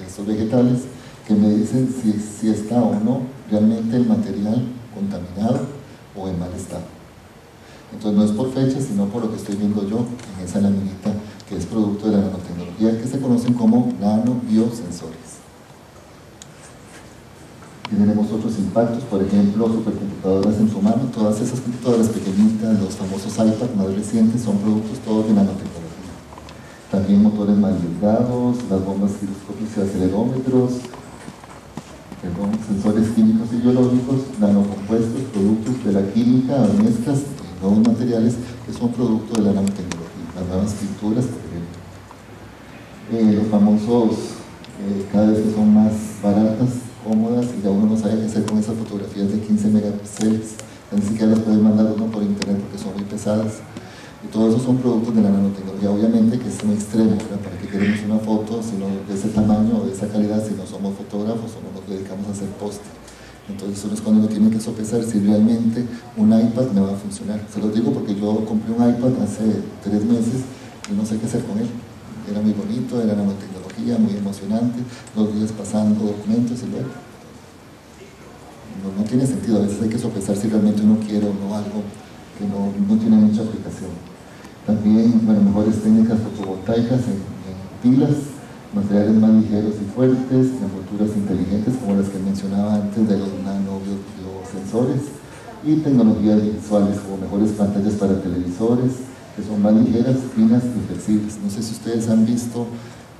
estos vegetales que me dicen si está o no realmente el material contaminado o en mal estado. Entonces no es por fecha, sino por lo que estoy viendo yo en esa laminita, que es producto de la nanotecnología, que se conocen como nanobiosensores. Y tenemos otros impactos, por ejemplo, supercomputadoras en su mano. Todas esas computadoras pequeñitas, los famosos iPad más recientes, son productos todos de nanotecnología. También motores más delgados, las bombas giroscópicas y acelerómetros, sensores químicos y biológicos, nanocompuestos, productos de la química, mezclas de nuevos materiales que son producto de la nanotecnología. Las nuevas pinturas, por ejemplo. Los famosos, cada vez que son más baratas, cómodas, y ya uno no sabe qué hacer con esas fotografías de 15 megapíxeles, ni siquiera las pueden mandar uno por internet porque son muy pesadas. Y todo eso son productos de la nanotecnología, obviamente que es un extremo, ¿verdad? ¿Para qué queremos una foto sino de ese tamaño o de esa calidad si no somos fotógrafos o no nos dedicamos a hacer póster? Entonces uno es cuando uno tiene que sopesar si realmente un iPad me va a funcionar. Se los digo porque yo compré un iPad hace 3 meses y no sé qué hacer con él. Era muy bonito, era nanotecnología, muy emocionante, 2 días pasando documentos y luego no tiene sentido. A veces hay que sopesar si realmente uno quiere o no algo que no tiene mucha aplicación. También, mejores técnicas fotovoltaicas en pilas, materiales más ligeros y fuertes, envolturas inteligentes como las que mencionaba antes de los nanobiosensores, y tecnologías visuales como mejores pantallas para televisores, que son más ligeras, finas y flexibles. No sé si ustedes han visto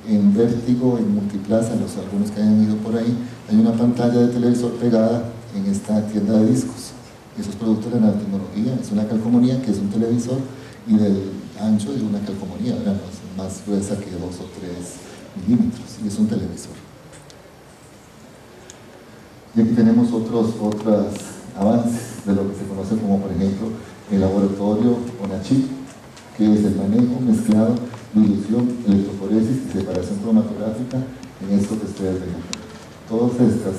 en Vértigo, en Multiplaza, algunos que hayan ido por ahí, hay una pantalla de televisor pegada en esta tienda de discos. Eso es producto de la nanotecnología, es una calcomanía que es un televisor y del ancho de una calcomanía, ¿verdad? Es más gruesa que 2 o 3 milímetros y es un televisor. Y aquí tenemos otros avances de lo que se conoce como, por ejemplo, el laboratorio ONACHIP, que es el manejo, mezclado, dilución, electroforesis y separación cromatográfica en esto que ustedes ven. Todos estos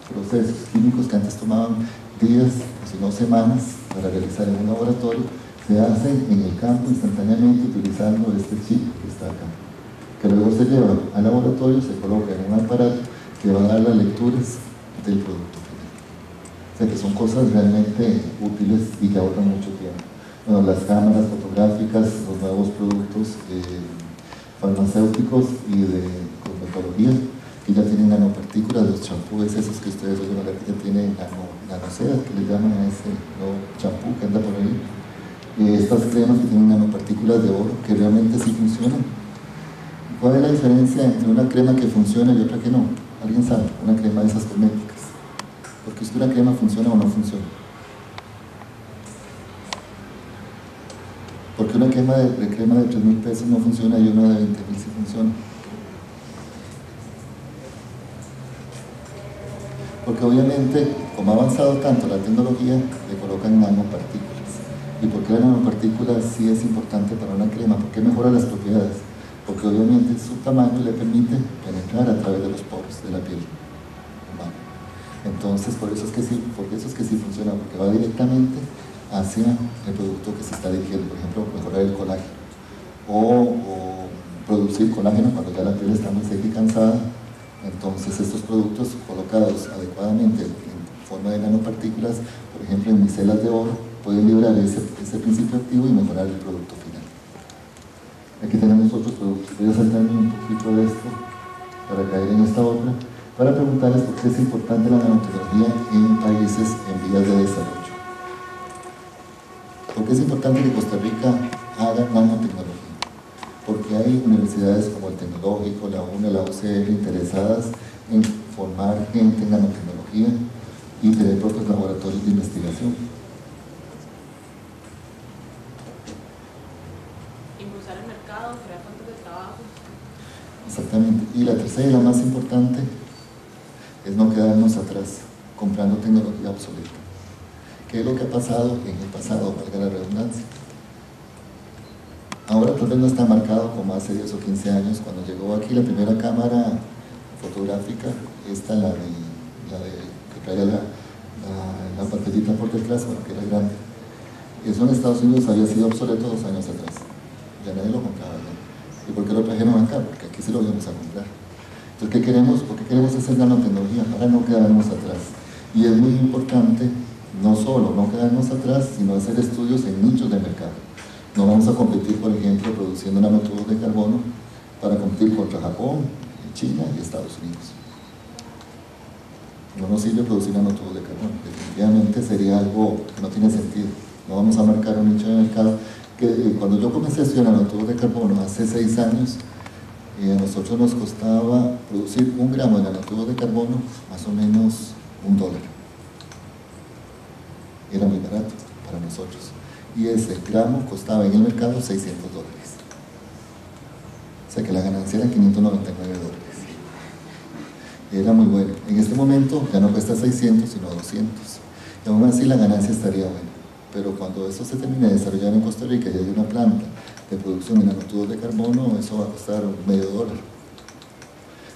procesos químicos que antes tomaban días, si no semanas, para realizar en un laboratorio, se hacen en el campo instantáneamente utilizando este chip que está acá, que luego se lleva al laboratorio, se coloca en un aparato que va a dar las lecturas del producto final. O sea que son cosas realmente útiles y que ahorran mucho tiempo. Bueno, las cámaras fotográficas, los nuevos productos farmacéuticos y de cosmetología, que ya tienen nanopartículas, los champúes esos que ustedes oyen hablar que ya tienen nanosedas, que le llaman a ese champú que anda por ahí. Estas cremas que tienen nanopartículas de oro, que realmente sí funcionan. ¿Cuál es la diferencia entre una crema que funciona y otra que no? ¿Alguien sabe? Una crema de esas cosméticas. Porque es que una crema funciona o no funciona. Porque una crema de 3.000 pesos no funciona y una de 20.000 sí funciona. Porque obviamente, como ha avanzado tanto la tecnología, le colocan nanopartículas. ¿Y por qué la nanopartícula sí es importante para una crema? ¿Por qué mejora las propiedades? Porque obviamente su tamaño le permite penetrar a través de los poros de la piel humana. Entonces, por eso es que sí funciona, porque va directamente hacia el producto que se está dirigiendo. Por ejemplo, mejorar el colágeno o producir colágeno cuando ya la piel está muy seca y cansada. Entonces, estos productos colocados adecuadamente en forma de nanopartículas, por ejemplo en micelas de oro, pueden liberar ese principio activo y mejorar el producto final. Aquí tenemos otros productos. Voy a saltarme un poquito de esto para caer en esta otra, para preguntarles por qué es importante la nanotecnología en países en vías de desarrollo. ¿Por qué es importante que Costa Rica haga nanotecnología? Porque hay universidades como el Tecnológico, la UNA, la UCR interesadas en formar gente en nanotecnología, y tener propios laboratorios de investigación. Impulsar el mercado, crear fuentes de trabajo. Exactamente. Y la tercera y la más importante es no quedarnos atrás comprando tecnología obsoleta. ¿Qué es lo que ha pasado en el pasado, valga la redundancia? Ahora tal vez no está marcado como hace 10 o 15 años, cuando llegó aquí la primera cámara fotográfica, esta la de que traía la pantallita por detrás, bueno, que era grande. Eso en Estados Unidos había sido obsoleto 2 años atrás. Ya nadie lo compraba, ¿no? ¿Y por qué lo trajeron acá? Porque aquí sí lo íbamos a comprar. Entonces, ¿qué queremos? ¿Por qué queremos hacer nanotecnología? Para no quedarnos atrás. Y es muy importante, no solo no quedarnos atrás, sino hacer estudios en nichos de mercado. No vamos a competir, por ejemplo, produciendo nanotubos de carbono para competir contra Japón, China y Estados Unidos. No nos sirve producir nanotubos de carbono. Definitivamente sería algo que no tiene sentido. No vamos a marcar un nicho de mercado. Cuando yo comencé a estudiar nanotubos de carbono hace 6 años, a nosotros nos costaba producir 1 gramo de nanotubos de carbono más o menos $1. Era muy barato para nosotros. Y ese gramo costaba en el mercado $600. O sea que la ganancia era $599. Era muy bueno. En este momento ya no cuesta 600, sino 200. Y aún así la ganancia estaría buena. Pero cuando eso se termine de desarrollar en Costa Rica y hay una planta de producción de nanotubos de carbono, eso va a costar $0.50.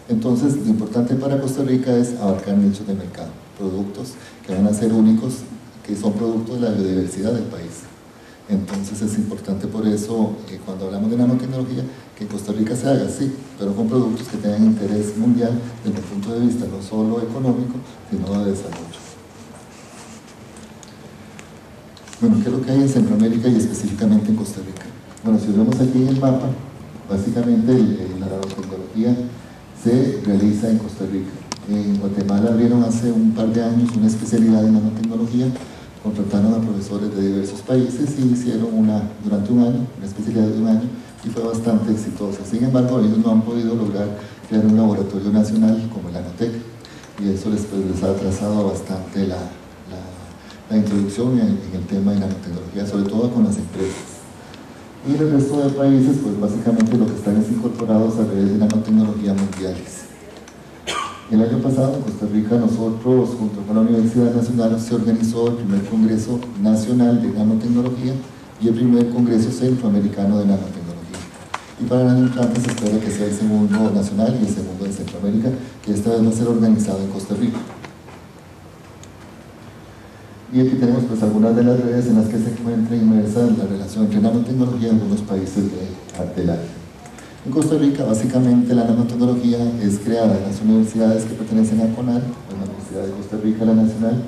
Entonces, lo importante para Costa Rica es abarcar nichos de mercado, productos que van a ser únicos, que son productos de la biodiversidad del país. Entonces es importante por eso, cuando hablamos de nanotecnología, que en Costa Rica se haga así, pero con productos que tengan interés mundial desde el punto de vista no solo económico, sino de desarrollo. Bueno, ¿qué es lo que hay en Centroamérica y específicamente en Costa Rica? Bueno, si vemos aquí en el mapa, básicamente la nanotecnología se realiza en Costa Rica. En Guatemala abrieron hace un par de años una especialidad en nanotecnología, contrataron a profesores de diversos países y hicieron durante un año, una especialidad de 1 año, y fue bastante exitosa. Sin embargo, ellos no han podido lograr crear un laboratorio nacional como el Nanotec, y eso les ha atrasado bastante la introducción en el tema de nanotecnología, sobre todo con las empresas. Y el resto de países, pues básicamente lo que están es incorporados a redes de nanotecnología mundiales. El año pasado en Costa Rica nosotros, junto con la Universidad Nacional, se organizó el primer Congreso Nacional de Nanotecnología y el primer Congreso Centroamericano de Nanotecnología. Y para el año entrante se espera que sea el segundo nacional y el segundo de Centroamérica, que esta vez va a ser organizado en Costa Rica. Y aquí tenemos pues algunas de las redes en las que se encuentra inmersa la relación entre nanotecnología en algunos países del área. En Costa Rica, básicamente, la nanotecnología es creada en las universidades que pertenecen a CONAR, la Universidad de Costa Rica, la Nacional,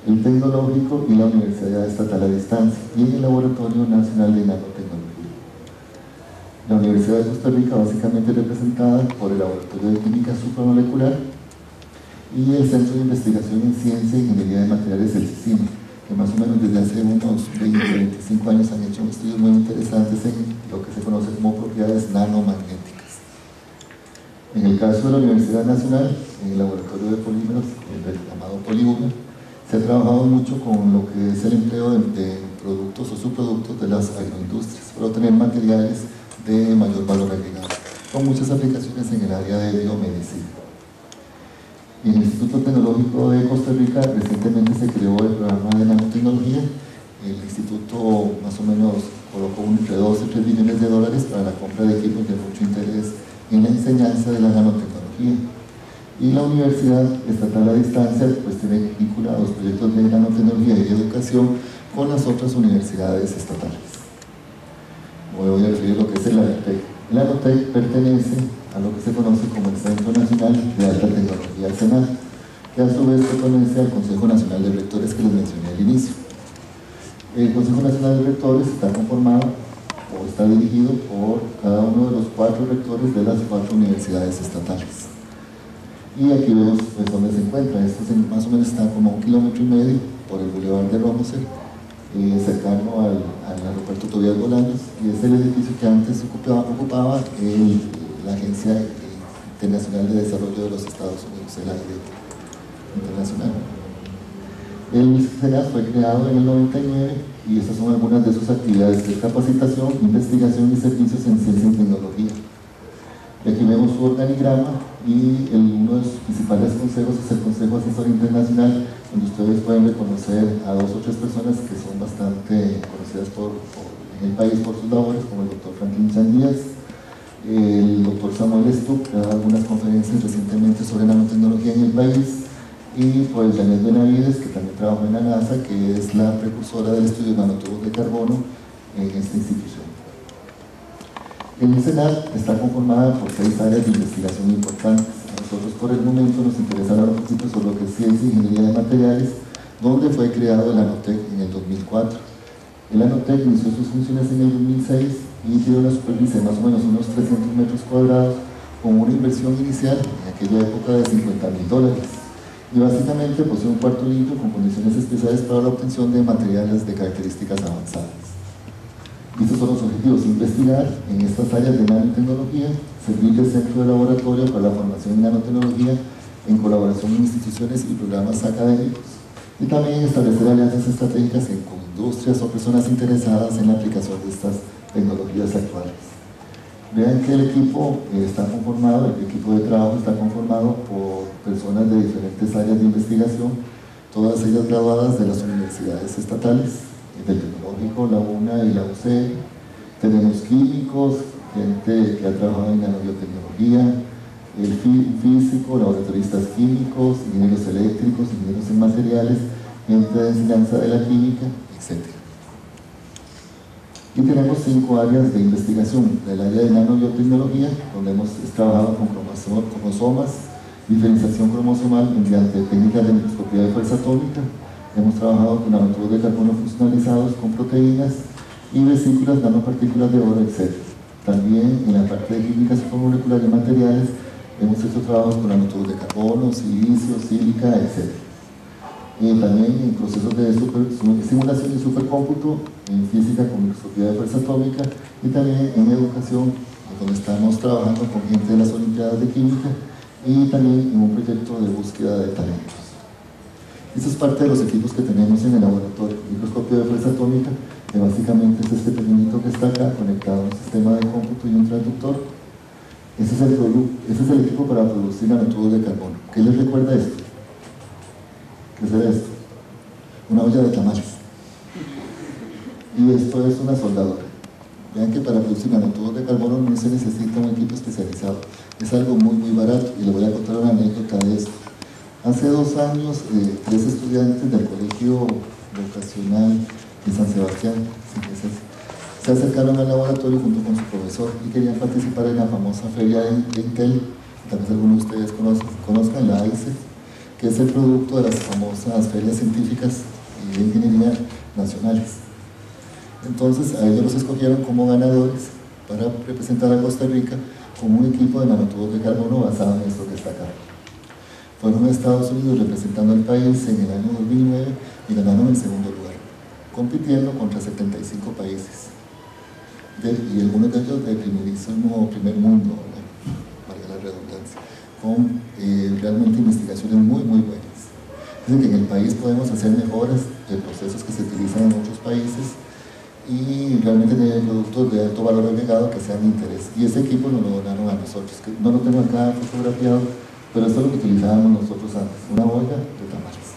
el Tecnológico y la Universidad Estatal a Distancia, y en el Laboratorio Nacional de Nanotecnología. La Universidad de Costa Rica, básicamente representada por el Laboratorio de Química Supramolecular y el Centro de Investigación en Ciencia y Ingeniería de Materiales, el CICIM, que más o menos desde hace unos 20-25 años han hecho estudios muy interesantes en lo que se conoce como propiedades nanomagnéticas. En el caso de la Universidad Nacional, en el laboratorio de polímeros, el llamado Polígono, se ha trabajado mucho con lo que es el empleo de productos o subproductos de las agroindustrias para obtener materiales de mayor valor agregado, con muchas aplicaciones en el área de biomedicina. Y en el Instituto Tecnológico de Costa Rica recientemente se creó el programa de nanotecnología. El instituto más o menos colocó entre 2 y 3 billones de dólares para la compra de equipos de mucho interés en la enseñanza de la nanotecnología. Y la Universidad Estatal a Distancia pues tiene vinculados proyectos de nanotecnología y educación con las otras universidades estatales. Me voy a referir a lo que es el Nanotec. El Nanotec pertenece a lo que se conoce como el Centro Nacional de Alta Tecnología, el CENAL, que a su vez pertenece al Consejo Nacional de Rectores que les mencioné al inicio. El Consejo Nacional de Rectores está conformado o está dirigido por cada uno de los 4 rectores de las 4 universidades estatales. Y aquí vemos pues, dónde se encuentra. Esto más o menos está como a 1,5 kilómetros por el Boulevard de Romoser, cercano al aeropuerto Tobías Bolaños, y es el edificio que antes ocupaba la Agencia Internacional de Desarrollo de los Estados Unidos, el AID Internacional. El SENAC fue creado en el 99 y estas son algunas de sus actividades de capacitación, investigación y servicios en ciencia y tecnología. Y aquí vemos su organigrama y uno de sus principales consejos es el Consejo Asesor Internacional, donde ustedes pueden reconocer a 2 o 3 personas que son bastante conocidas en el país por sus labores, como el doctor Franklin Chandías, el doctor Samuel Stuck, que ha dado algunas conferencias recientemente sobre nanotecnología en el país, y pues Janet Benavides, que también trabajó en la NASA, que es la precursora del estudio de nanotubos de carbono en esta institución. El SENAC está conformada por 6 áreas de investigación importantes. A nosotros por el momento nos interesa hablar un poquito sobre lo que es ciencia y ingeniería de materiales, donde fue creado el ANOTEC en el 2004. El ANOTEC inició sus funciones en el 2006 y tiene una superficie de más o menos unos 300 metros cuadrados, con una inversión inicial en aquella época de $50.000. Y básicamente posee un cuarto limpio con condiciones especiales para la obtención de materiales de características avanzadas. Y estos son los objetivos: investigar en estas áreas de nanotecnología, servir de centro de laboratorio para la formación en nanotecnología en colaboración con instituciones y programas académicos, y también establecer alianzas estratégicas con industrias o personas interesadas en la aplicación de estas tecnologías actuales. Vean que el equipo está conformado, el equipo de trabajo está conformado por personas de diferentes áreas de investigación, todas ellas graduadas de las universidades estatales, del Tecnológico, la UNA y la UCE. Tenemos químicos, gente que ha trabajado en nanobiotecnología, el físico, laboratoristas químicos, ingenieros eléctricos, ingenieros en materiales, gente de enseñanza de la química, etc. Y tenemos 5 áreas de investigación: el área de nanobiotecnología, donde hemos trabajado con cromosomas, diferenciación cromosomal mediante técnicas de microscopía de fuerza atómica. Hemos trabajado con nanotubos de carbono funcionalizados con proteínas y vesículas, nanopartículas de oro, etc. También en la parte de química supermolecular de materiales hemos hecho trabajos con nanotubos de carbono, silicio, sílica, etc. También en procesos de simulación y supercómputo, en física con microscopía de fuerza atómica, y también en educación, donde estamos trabajando con gente de las Olimpiadas de Química, y también en un proyecto de búsqueda de talentos. Eso es parte de los equipos que tenemos en el laboratorio. Microscopio de fuerza atómica, que básicamente es este pequeñito que está acá, conectado a un sistema de cómputo y un transductor. Ese es el equipo para producir nanotubos de carbono. ¿Qué les recuerda esto? ¿Qué será esto? Una olla de tamales. Y esto es una soldadora. Vean que para producir nanotubos de carbono no se necesita un equipo especializado. Es algo muy barato, y les voy a contar una anécdota de esto. Hace 2 años, 3 estudiantes del Colegio Vocacional de San Sebastián, se acercaron al laboratorio junto con su profesor y querían participar en la famosa feria de Intel, tal vez algunos de ustedes conozcan, la AICE, que es el producto de las famosas ferias científicas y de ingeniería nacionales. Entonces a ellos los escogieron como ganadores para representar a Costa Rica con un equipo de nanotubos de carbono basado en esto que está acá. Fueron a Estados Unidos representando al país en el año 2009 y ganaron el 2º lugar, compitiendo contra 75 países, y algunos de ellos del primer mundo, valga la redundancia, con realmente investigaciones muy buenas. Dicen que en el país podemos hacer mejoras de procesos que se utilizan en otros países y realmente tener productos de alto valor agregado que sean de interés. Y ese equipo nos lo donaron a nosotros, que no lo tengo acá fotografiado, pero esto es lo que utilizábamos nosotros antes, una olla de tamales.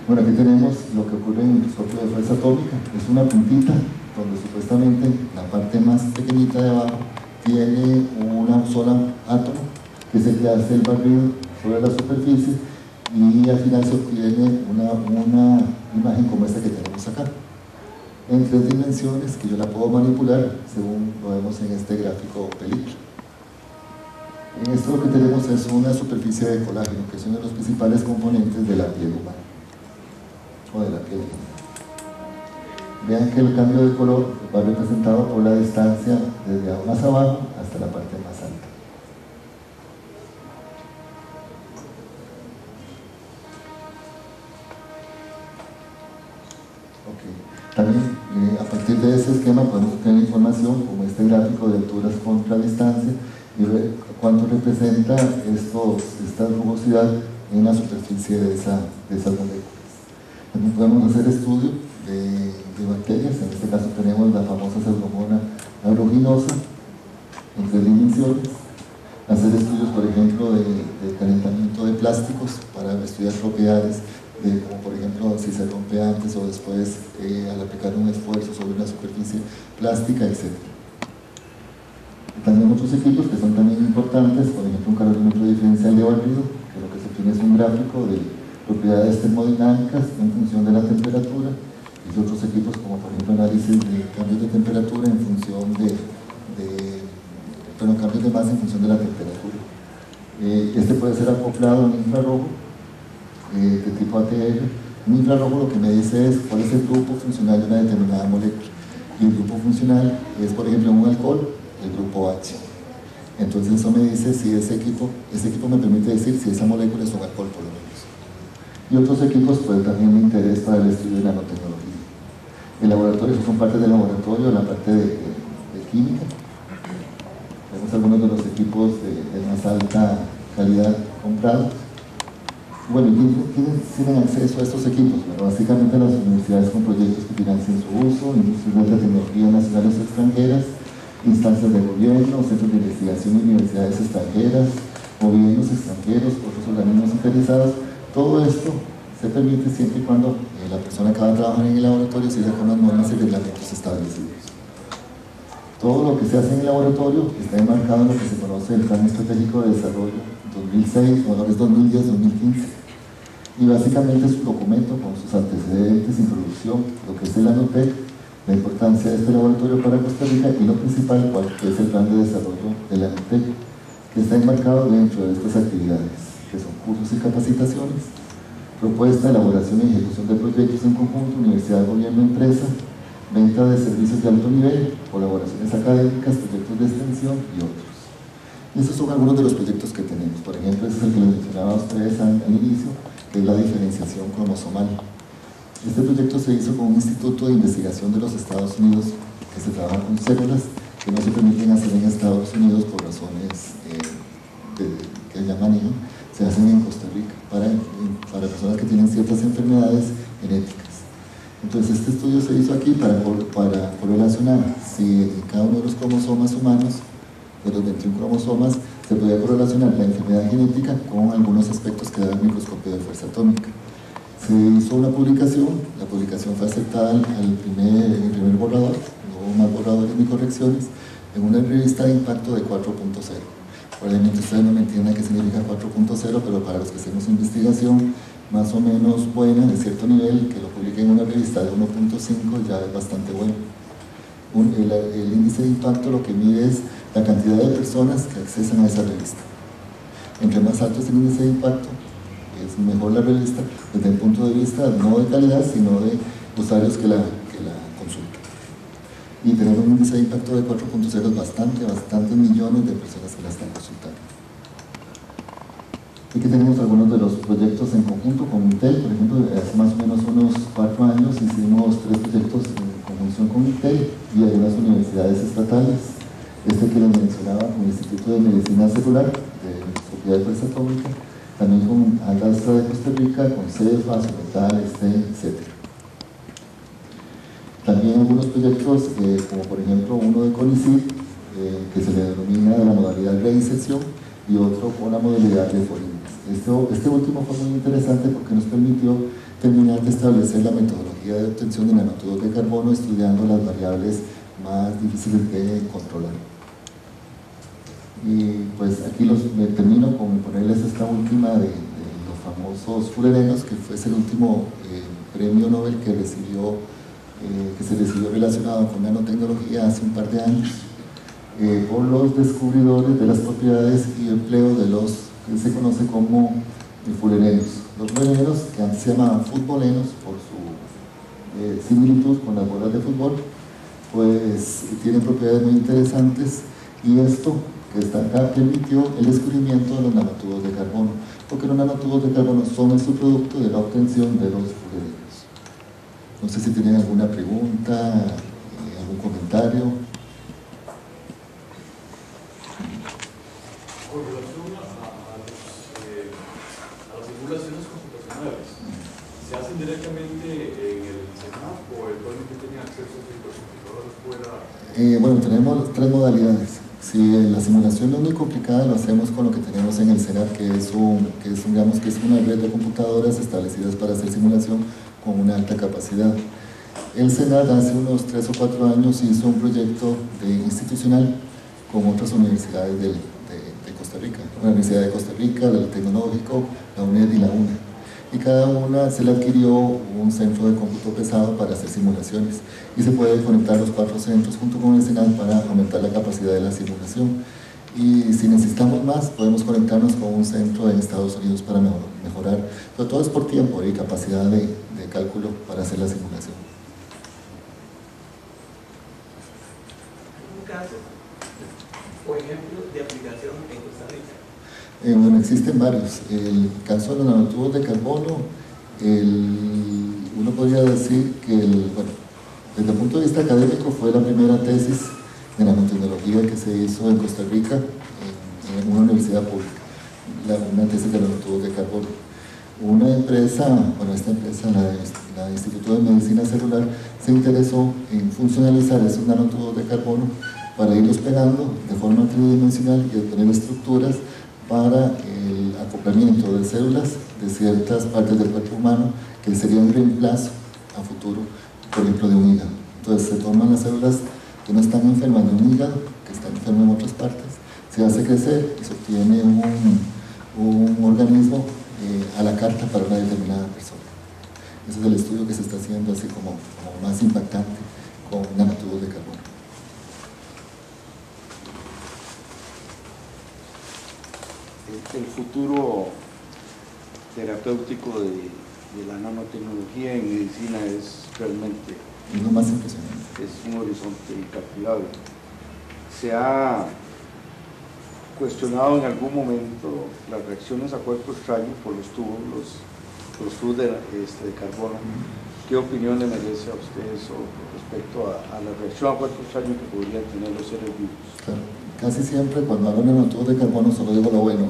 Bueno, aquí tenemos lo que ocurre en el microscopio de fuerza atómica. Es una puntita donde supuestamente la parte más pequeñita de abajo tiene un solo átomo, que es el que hace el barrido sobre la superficie, y al final se obtiene una imagen como esta que tenemos acá, en 3 dimensiones, que yo la puedo manipular según lo vemos en este gráfico película. En esto lo que tenemos es una superficie de colágeno, que es uno de los principales componentes de la piel humana, o de la piel humana. Vean que el cambio de color va representado por la distancia desde más abajo hasta la parte más alta. También a partir de ese esquema podemos obtener información como este gráfico de alturas contra distancia y ver cuánto representa esta rugosidad en la superficie de esas moléculas. También podemos hacer estudios de bacterias. En este caso tenemos la famosa Pseudomonas aeruginosa en 3 dimensiones. Hacer estudios, por ejemplo, de calentamiento de plásticos para estudiar propiedades, como por ejemplo si se rompe antes o después al aplicar un esfuerzo sobre una superficie plástica, etc. También otros equipos que son también importantes, por ejemplo un calorímetro diferencial de barrido, que lo que se obtiene es un gráfico de propiedades termodinámicas en función de la temperatura, y otros equipos como por ejemplo análisis de cambios de temperatura en función cambios de masa en función de la temperatura. Este puede ser acoplado a un infrarrojo de tipo ATR. Un infrarrojo lo que me dice es cuál es el grupo funcional de una determinada molécula, y el grupo funcional es, por ejemplo, un alcohol, el grupo H. Entonces eso me dice si ese equipo me permite decir si esa molécula es un alcohol, por lo menos. Y otros equipos pues también me interés para el estudio de nanotecnología. El laboratorio, son partes del laboratorio, la parte de química. Tenemos algunos de los equipos de más alta calidad comprados. Bueno, ¿quiénes tienen acceso a estos equipos? Bueno, básicamente las universidades con proyectos que financian su uso, industrias de alta tecnología nacionales o extranjeras, instancias de gobierno, centros de investigación, universidades extranjeras, gobiernos extranjeros, otros organismos interesados. Todo esto se permite siempre y cuando la persona que va a trabajar en el laboratorio siga con las normas y reglamentos establecidos. Todo lo que se hace en el laboratorio está enmarcado en lo que se conoce el Plan Estratégico de Desarrollo 2006, o ahora es 2010-2015. Y básicamente es un documento con sus antecedentes, introducción, lo que es el ANOTEC, la importancia de este laboratorio para Costa Rica y lo principal, que es el plan de desarrollo del ANOTEC, que está enmarcado dentro de estas actividades, que son cursos y capacitaciones, propuesta, elaboración y ejecución de proyectos en conjunto, universidad, gobierno, empresa, venta de servicios de alto nivel, colaboraciones académicas, proyectos de extensión y otros. Y estos son algunos de los proyectos que tenemos. Por ejemplo, ese es el que les mencionaba a ustedes al inicio, que es la diferenciación cromosomal. Este proyecto se hizo con un instituto de investigación de los Estados Unidos que se trabaja con células que no se permiten hacer en Estados Unidos por razones que ya manejan, se hacen en Costa Rica para personas que tienen ciertas enfermedades genéticas. Entonces este estudio se hizo aquí para correlacionar si en cada uno de los cromosomas humanos, de los 21 cromosomas, se podía correlacionar la enfermedad genética con algunos aspectos que da el microscopio de fuerza atómica. Se hizo una publicación, la publicación fue aceptada en el primer borrador, no hubo más borradores ni correcciones, en una revista de impacto de 4.0. Probablemente ustedes no me entiendan qué significa 4.0, pero para los que hacemos investigación más o menos buena, de cierto nivel, que lo publiquen en una revista de 1.5 ya es bastante bueno. El índice de impacto lo que mide es la cantidad de personas que accesan a esa revista. Entre más alto es el índice de impacto, es mejor la revista desde el punto de vista no de calidad, sino de usuarios que la consultan. Y tener un índice de impacto de 4.0 es bastantes millones de personas que la están consultando. Aquí tenemos algunos de los proyectos en conjunto con Intel. Por ejemplo, hace más o menos unos 4 años hicimos 3 proyectos en conjunción con Intel y algunas universidades estatales. Este que les mencionaba, con el Instituto de Medicina Celular de Microscopía de Fuerza Atómica, también con Aldastra de Costa Rica, con CEFA, Sometal, STEM, etc. También algunos proyectos, como por ejemplo uno de CONICYT, que se le denomina de la modalidad reinserción, y otro con la modalidad de forense. Este último fue muy interesante porque nos permitió terminar de establecer la metodología de obtención de nanotubos de carbono estudiando las variables más difíciles de controlar. Y pues aquí termino con ponerles esta última de los famosos fullerenos, que fue el último premio Nobel que se recibió relacionado con nanotecnología hace un par de años, por los descubridores de las propiedades y empleo de los que se conoce como fullerenos. Los fullerenos, que antes se llamaban futbolenos por su similitud con las bolas de fútbol, pues tienen propiedades muy interesantes, y esto que está acá permitió el descubrimiento de los nanotubos de carbono, porque los nanotubos de carbono son el subproducto de la obtención de los fullerenos. No sé si tienen alguna pregunta, algún comentario. Con relación a los Bueno, tenemos tres modalidades. Si la simulación no es muy complicada, lo hacemos con lo que tenemos en el CENAR, digamos que es una red de computadoras establecidas para hacer simulación con una alta capacidad. El CENAR hace unos 3 o 4 años hizo un proyecto institucional con otras universidades de Costa Rica, la Universidad de Costa Rica, el Tecnológico, la UNED y la UNA. Y cada una se le adquirió un centro de cómputo pesado para hacer simulaciones. Y se puede conectar los 4 centros junto con el CENAR para aumentar la capacidad de la simulación. Y si necesitamos más, podemos conectarnos con un centro en Estados Unidos para mejorar. Pero todo es por tiempo y capacidad de cálculo para hacer la simulación. ¿Un caso o ejemplo de aplicación en Costa Rica? Bueno, existen varios. El caso de los nanotubos de carbono, uno podría decir que, desde el punto de vista académico, fue la primera tesis de nanotecnología que se hizo en Costa Rica, en una universidad pública, una tesis de nanotubos de carbono. Una empresa, esta empresa, la Instituto de Medicina Celular, se interesó en funcionalizar esos nanotubos de carbono para irlos pegando de forma tridimensional y obtener estructuras para el acoplamiento de células de ciertas partes del cuerpo humano que serían un reemplazo a futuro, por ejemplo, de un hígado. Entonces se toman las células que no están enfermas de un hígado, que están enfermas en otras partes, se hace crecer y se obtiene un organismo a la carta para una determinada persona. Ese es el estudio que se está haciendo así como más impactante con nanotubos de carbono. El futuro terapéutico de la nanotecnología en medicina es realmente lo más impresionante. Es un horizonte incalculable. Se ha cuestionado en algún momento las reacciones a cuerpo extraño por los tubos de carbono. ¿Qué opinión le merece a usted eso respecto a la reacción a cuerpo extraño que podrían tener los seres vivos? Claro. Casi siempre cuando hablo de nanotubos de carbono solo digo lo bueno.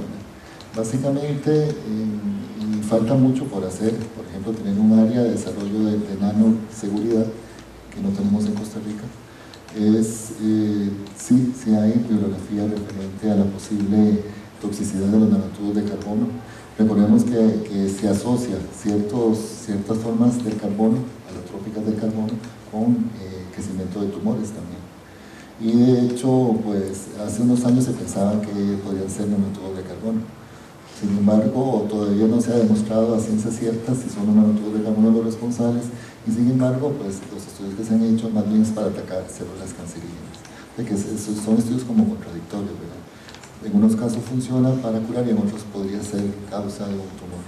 Básicamente, y falta mucho por hacer, por ejemplo, tener un área de desarrollo de nanoseguridad que no tenemos en Costa Rica. Sí hay bibliografía referente a la posible toxicidad de los nanotubos de carbono. Recordemos que se asocia ciertas formas del carbono, alotrópicas del carbono, con crecimiento de tumores también. Y de hecho, pues hace unos años se pensaba que podían ser nanotubos de carbono. Sin embargo, todavía no se ha demostrado a ciencia cierta si son los nanotubos de carbono los responsables, y sin embargo, pues los estudios que se han hecho más bien es para atacar células cancerígenas. Que son estudios como contradictorios, ¿verdad? En unos casos funciona para curar y en otros podría ser causa de un tumor.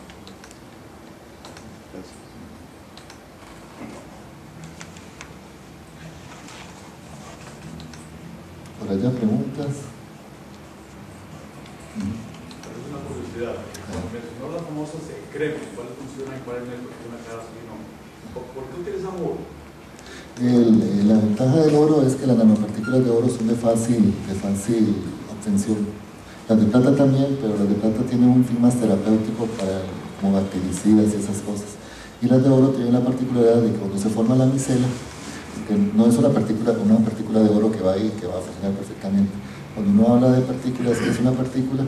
Gracias. Por allá, preguntas. Una curiosidad, mencionó las famosas cremas, cuáles funcionan y cuáles no funcionan cada no. ¿Por qué utilizan oro? La ventaja del oro es que las nanopartículas de oro son de fácil obtención. Las de plata también, pero las de plata tienen un fin más terapéutico como bactericidas y esas cosas. Y las de oro tienen la particularidad de que cuando se forma la micela, que no es una partícula de oro que va ahí, que va a funcionar perfectamente. Cuando uno habla de partículas, que es una partícula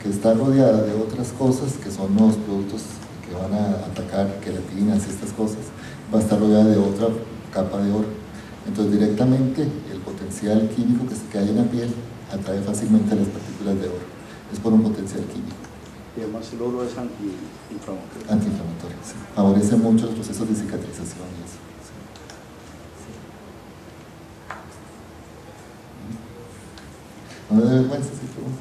que está rodeada de otras cosas, que son los productos que van a atacar, queratinas y estas cosas, va a estar rodeada de otra capa de oro. Entonces directamente el potencial químico que hay en la piel atrae fácilmente a las partículas de oro. Es por un potencial químico. Y además el oro es antiinflamatorio. Antiinflamatorio, sí. Favorece mucho los procesos de cicatrización y eso. Sí. No de vergüenza, sí, pregunta.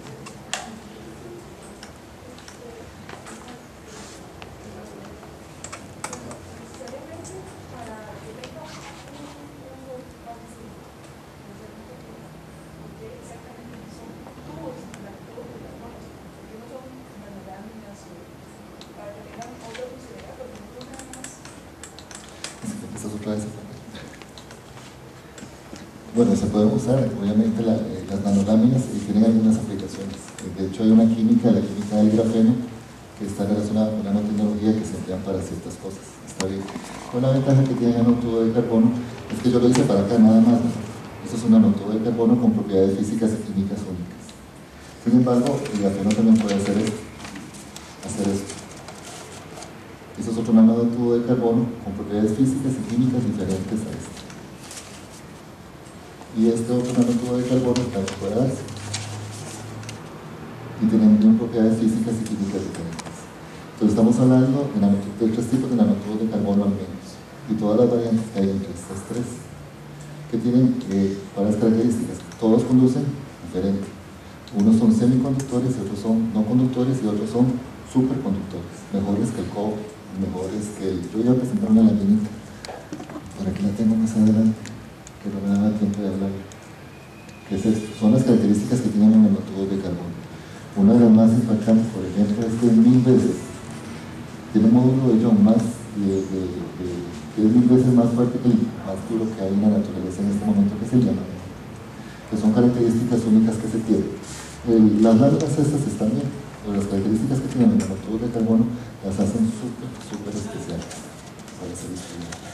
Bueno, se pueden usar, obviamente las nanoláminas tienen algunas aplicaciones. De hecho hay una química, la química del grafeno, que está relacionada con la nanotecnología que se emplean para ciertas cosas. Está bien. Con la ventaja que tiene el nanotubo de carbono es que yo lo hice para acá nada más, ¿no? Esto es un nanotube de carbono con propiedades físicas y químicas únicas. Sin embargo, el grafeno también puede hacer esto. Este es otro nanotube de carbono con propiedades físicas y químicas diferentes a este. Y este otro nanotube de carbono también puede darse. Y tienen propiedades físicas y químicas diferentes. Entonces estamos hablando de tres tipos de nanotubos de carbono al menos, y todas las variantes que hay entre estas tres, que tienen varias características. Todos conducen diferente. Unos son semiconductores, y otros son no conductores, y otros son superconductores, mejores que el cobre, mejores que el... Yo iba a presentar una laminita, por aquí la tengo más adelante, que no me daba tiempo de hablar. ¿Qué es esto? Son las características que tienen los nanotubos de carbono. Una de las más impactantes, por ejemplo, es que es 1000 veces. Tiene un módulo de Young más que es 1000 veces más fuerte que el más duro que hay en la naturaleza en este momento, que es el diamante. Que son características únicas que se tienen. Las larvas estas están bien, pero las características que tienen los nanotubos de carbono las hacen súper especiales para ser estudiadas.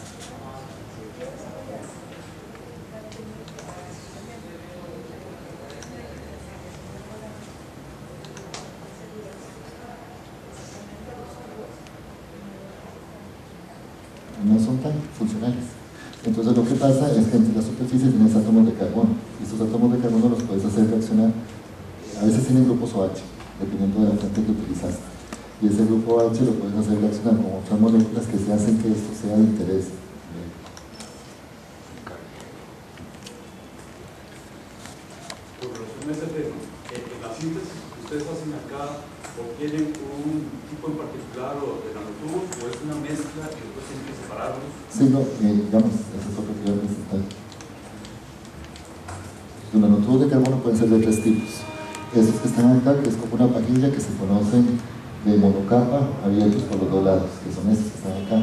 No son tan funcionales. Entonces lo que pasa es que entre la superficie tienes átomos de carbono, y estos átomos de carbono los puedes hacer reaccionar, a veces tienen grupos OH, dependiendo de la fuente que utilizaste, y ese grupo OH lo puedes hacer reaccionar con otras moléculas que se hacen que esto sea de interés. Por relación a este tema, en la síntesis que ustedes hacen acá, ¿obtienen un tipo en particular de nanotubos o es una mezcla que después tienen que separarlos? Sí, no, digamos, eso es lo que quiero presentar. Los nanotubos de carbono pueden ser de tres tipos. Estos que están acá, que es como una pajilla que se conocen de monocapa abiertos por los dos lados, que son estos que están acá.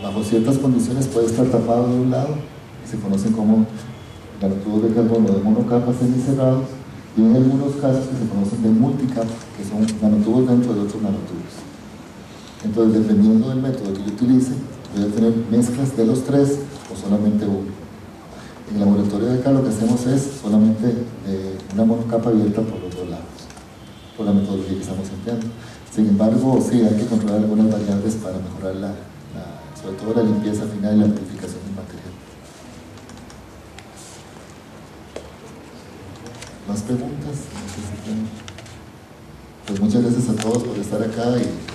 Bajo ciertas condiciones puede estar tapado de un lado, y se conocen como nanotubos de carbono de monocapa semicerrados, y en algunos casos que se conocen de multicapa, que son nanotubos dentro de otros nanotubos. Entonces, dependiendo del método que yo utilice, voy a tener mezclas de los tres o solamente uno. En el laboratorio de acá lo que hacemos es solamente una monocapa abierta por los dos lados, por la metodología que estamos empleando. Sin embargo, sí, hay que controlar algunas variables para mejorar sobre todo la limpieza final y la purificación del material. ¿Más preguntas? Pues muchas gracias a todos por estar acá y